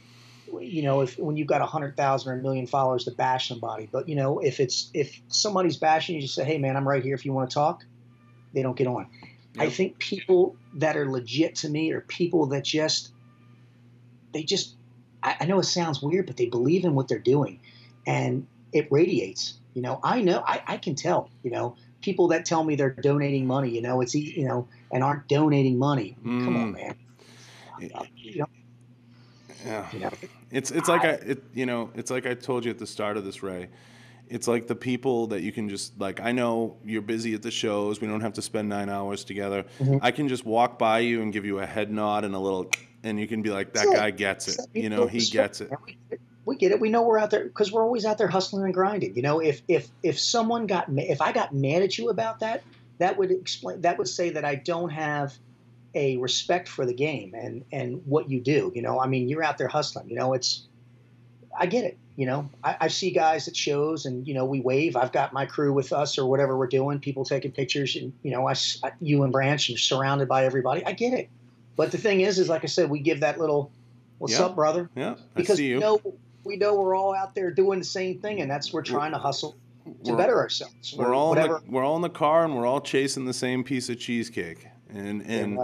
if when you've got 100,000 or a million followers to bash somebody, but if somebody's bashing you, just say, hey man, I'm right here if you want to talk. They don't get on. Yep. I think people that are legit to me are people that I know it sounds weird, but they believe in what they're doing, and it radiates. I can tell. People that tell me they're donating money, and aren't donating money. Come on, man. Yeah. It's like it's like I told you at the start of this, Ray. It's like the people that you can just, like, I know you're busy at the shows. We don't have to spend 9 hours together. Mm-hmm. I can just walk by you and give you a head nod and a little, and you can be like, that guy gets it. He gets it. We get it. We know we're out there because we're always out there hustling and grinding. If I got mad at you about that, that would say that I don't have a respect for the game and what you do. You're out there hustling. I get it. I see guys at shows and, we wave. I've got my crew with us or whatever we're doing, people taking pictures and, you and Branch, you're surrounded by everybody. I get it. But the thing is like I said, we give that little, what's up, brother? Yeah. Because I see you. We know we're all out there doing the same thing, and we're trying to hustle to better ourselves. We're all in the car and we're all chasing the same piece of cheesecake. And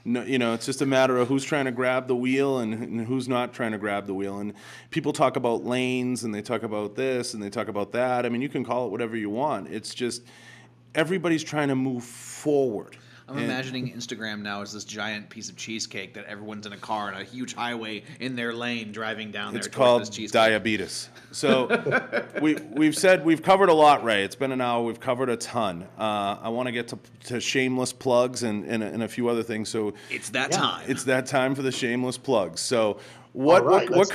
no, it's just a matter of who's trying to grab the wheel and who's not trying to grab the wheel. And people talk about lanes and they talk about this and they talk about that. I mean, you can call it whatever you want. It's just everybody's trying to move forward. I'm imagining Instagram now as this giant piece of cheesecake that everyone's in a car on a huge highway in their lane driving down there. It's called diabetes. So we've said we've covered a lot, Ray. It's been an hour. We've covered a ton. I want to get to shameless plugs and a few other things. So it's that time. It's that time for the shameless plugs. So what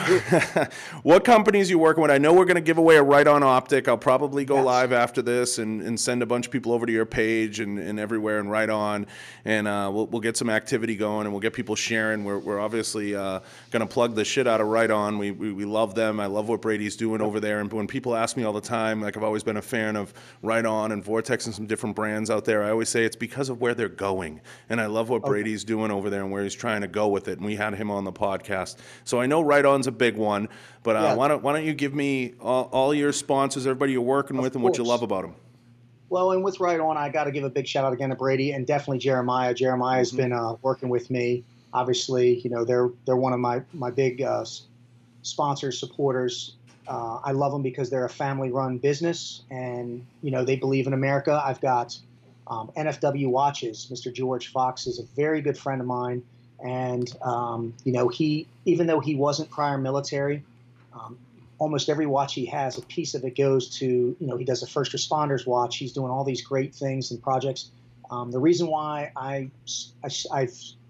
companies you working with? I know we're going to give away a Right-On Optic. I'll probably go live after this and send a bunch of people over to your page and everywhere and Right-On, and we'll get some activity going and we'll get people sharing. We're obviously going to plug the shit out of Right-On. We love them. I love what Brady's doing over there. And when people ask me all the time, like, I've always been a fan of Right-On and Vortex and some different brands out there, I always say it's because of where they're going. And I love what Brady's doing over there and where he's trying to go with it. And we had him on the podcast. So I know Right-On's a big one, but why don't you give me all your sponsors, everybody you're working with, and what you love about them? Well, and with Right-On, I got to give a big shout out again to Brady and definitely Jeremiah. Jeremiah's been working with me. Obviously, they're one of my big sponsors, supporters. I love them because they're a family-run business, and they believe in America. I've got NFW Watches. Mr. George Fox is a very good friend of mine. And, he, even though he wasn't prior military, almost every watch he has, a piece of it goes to, he does a first responders watch. He's doing all these great things and projects. The reason why I've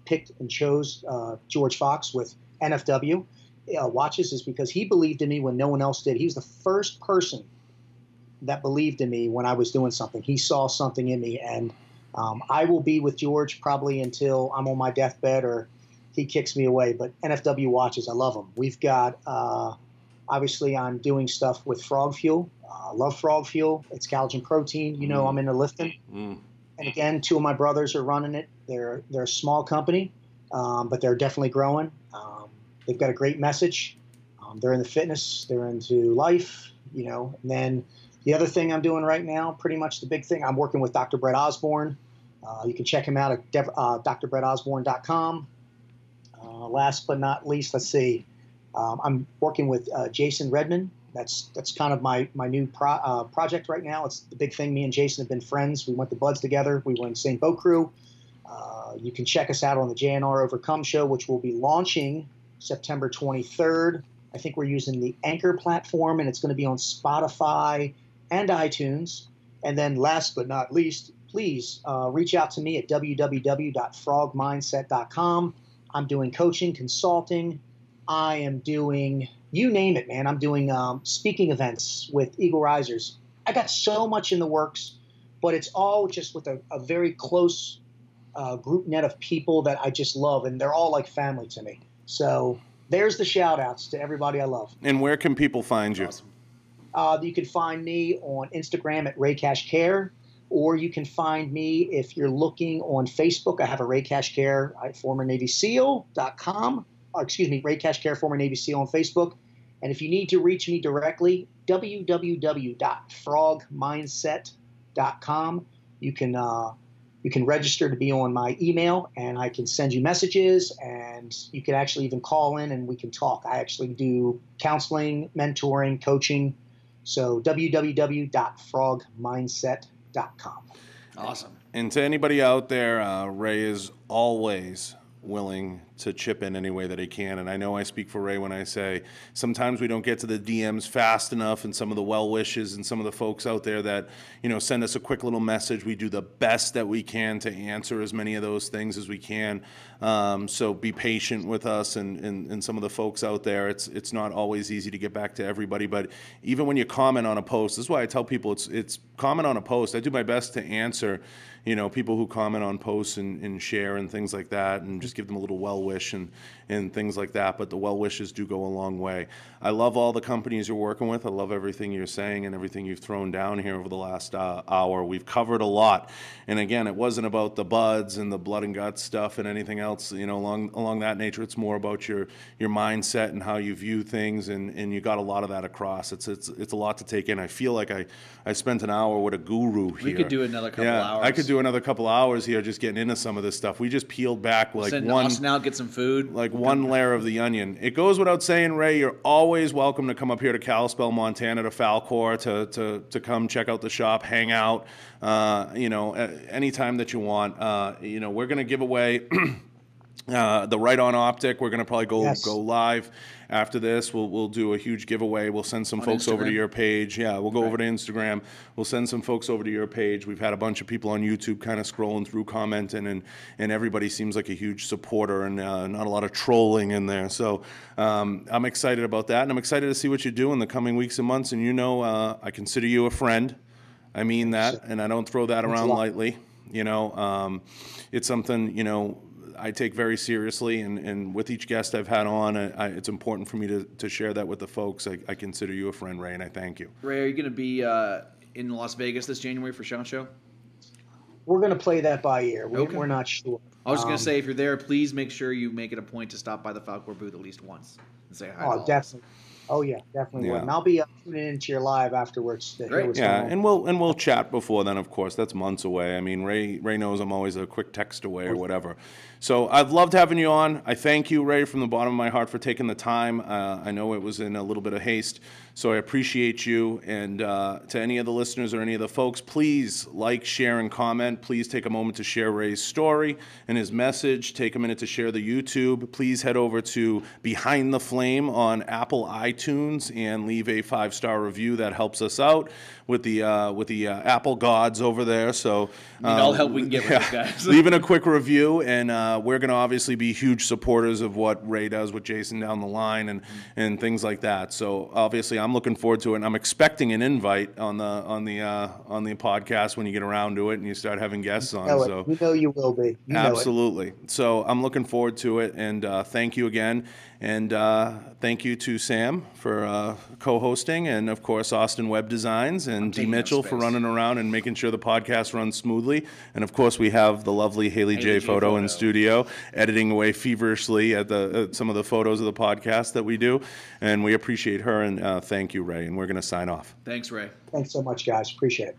picked and chose George Fox with NFW watches is because he believed in me when no one else did. He was the first person that believed in me when I was doing something. He saw something in me, and I will be with George probably until I'm on my deathbed or he kicks me away. But NFW watches, I love them. We've got, obviously, I'm doing stuff with Frog Fuel. Love Frog Fuel. It's collagen protein. I'm into lifting. And again, two of my brothers are running it. They're a small company, but they're definitely growing. They've got a great message. They're in the fitness. They're into life. And then the other thing I'm doing right now, pretty much the big thing, I'm working with Dr. Brett Osborne. You can check him out at drbretosborne.com. Last but not least, let's see. I'm working with Jason Redman. That's kind of my new project right now. It's the big thing. Me and Jason have been friends. We went to Buds together. We were in the same boat crew. You can check us out on the JNR Overcome show, which will be launching September 23rd. I think we're using the Anchor platform, and it's going to be on Spotify and iTunes. And then last but not least, please reach out to me at www.frogmindset.com. I'm doing coaching, consulting. I am doing, you name it, man. I'm doing speaking events with Eagle Risers. I got so much in the works, but it's all just with a very close group net of people that I just love, and they're all like family to me. So there's the shout outs to everybody I love. And where can people find you? You can find me on Instagram at RayCashCare, or you can find me if you're looking on Facebook. I have a Ray Cash Care, former Navy SEAL.com. Ray Cash Care, former Navy SEAL, on Facebook. And if you need to reach me directly, www.frogmindset.com. You can register to be on my email, and I can send you messages, and you can actually even call in and we can talk. I actually do counseling, mentoring, coaching. So www.frogmindset.com. Awesome. And to anybody out there, Ray is always willing to chip in any way that he can. And I know I speak for Ray when I say sometimes we don't get to the DMs fast enough, and some of the well wishes and some of the folks out there that, send us a quick little message. We do the best that we can to answer as many of those things as we can. So be patient with us and some of the folks out there. It's not always easy to get back to everybody, but even when you comment on a post, this is why I tell people it's comment on a post. I do my best to answer people who comment on posts and share and things like that, and just give them a little well wish and things like that. But the well wishes do go a long way. I love all the companies you're working with. I love everything you're saying and everything you've thrown down here over the last hour. We've covered a lot. And again, it wasn't about the buds and the blood and guts stuff and anything else, along that nature. It's more about your mindset and how you view things, and you got a lot of that across. It's a lot to take in. I feel like I spent an hour with a guru here. We could do another couple hours. I could do another couple hours here just getting into some of this stuff. We just peeled back Send Austin out, get some food. Like one layer of the onion. It goes without saying, Ray, you're always welcome to come up here to Kalispell, Montana, to Falcor, to come check out the shop, hang out, anytime that you want. We're going to give away the Right On Optic. We're going to probably go live after this. We'll do a huge giveaway. We'll send some folks over to your page. Yeah, we'll go over to Instagram. We'll send some folks over to your page. We've had a bunch of people on YouTube kind of scrolling through, commenting, and everybody seems like a huge supporter, and not a lot of trolling in there. So I'm excited about that, and I'm excited to see what you do in the coming weeks and months. And I consider you a friend. I mean that, and I don't throw that around lightly. It's something, I take very seriously, and with each guest I've had on, it's important for me to share that with the folks. I consider you a friend, Ray, and I thank you. Ray, are you going to be in Las Vegas this January for SHOT Show? We're going to play that by ear. We're not sure. I was going to say, if you're there, please make sure you make it a point to stop by the Falcor booth at least once and say hi. Oh, definitely. Oh yeah, definitely would. And I'll be tuning into your live afterwards to hear what's going on. And we'll chat before then. Of course, that's months away. I mean, Ray knows I'm always a quick text away or whatever. So I've loved having you on. I thank you, Ray, from the bottom of my heart for taking the time. I know it was in a little bit of haste, so I appreciate you. And to any of the listeners or any of the folks, please like, share, and comment. Please take a moment to share Ray's story and his message. Take a minute to share the YouTube. Please head over to Behind the Flame on Apple iTunes and leave a 5-star review. That helps us out with the Apple gods over there. So all help we can get with those guys. Leaving a quick review, and we're going to obviously be huge supporters of what Ray does with Jason down the line and things like that. So obviously, I'm looking forward to it, and I'm expecting an invite on the podcast when you get around to it and you start having guests on. So you will be. Absolutely. So I'm looking forward to it, and thank you again. And thank you to Sam for co-hosting, and of course Austin Web Designs and D. Mitchell for running around and making sure the podcast runs smoothly. And of course we have the lovely Haley J. Photo in studio, editing away feverishly at some of the photos of the podcast that we do. And we appreciate her, and thank you, Ray. And we're going to sign off. Thanks, Ray. Thanks so much, guys. Appreciate it.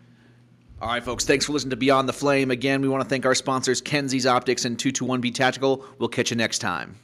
All right, folks, thanks for listening to Beyond the Flame. Again, we want to thank our sponsors, Kenzie's Optics and 221B Tactical. We'll catch you next time.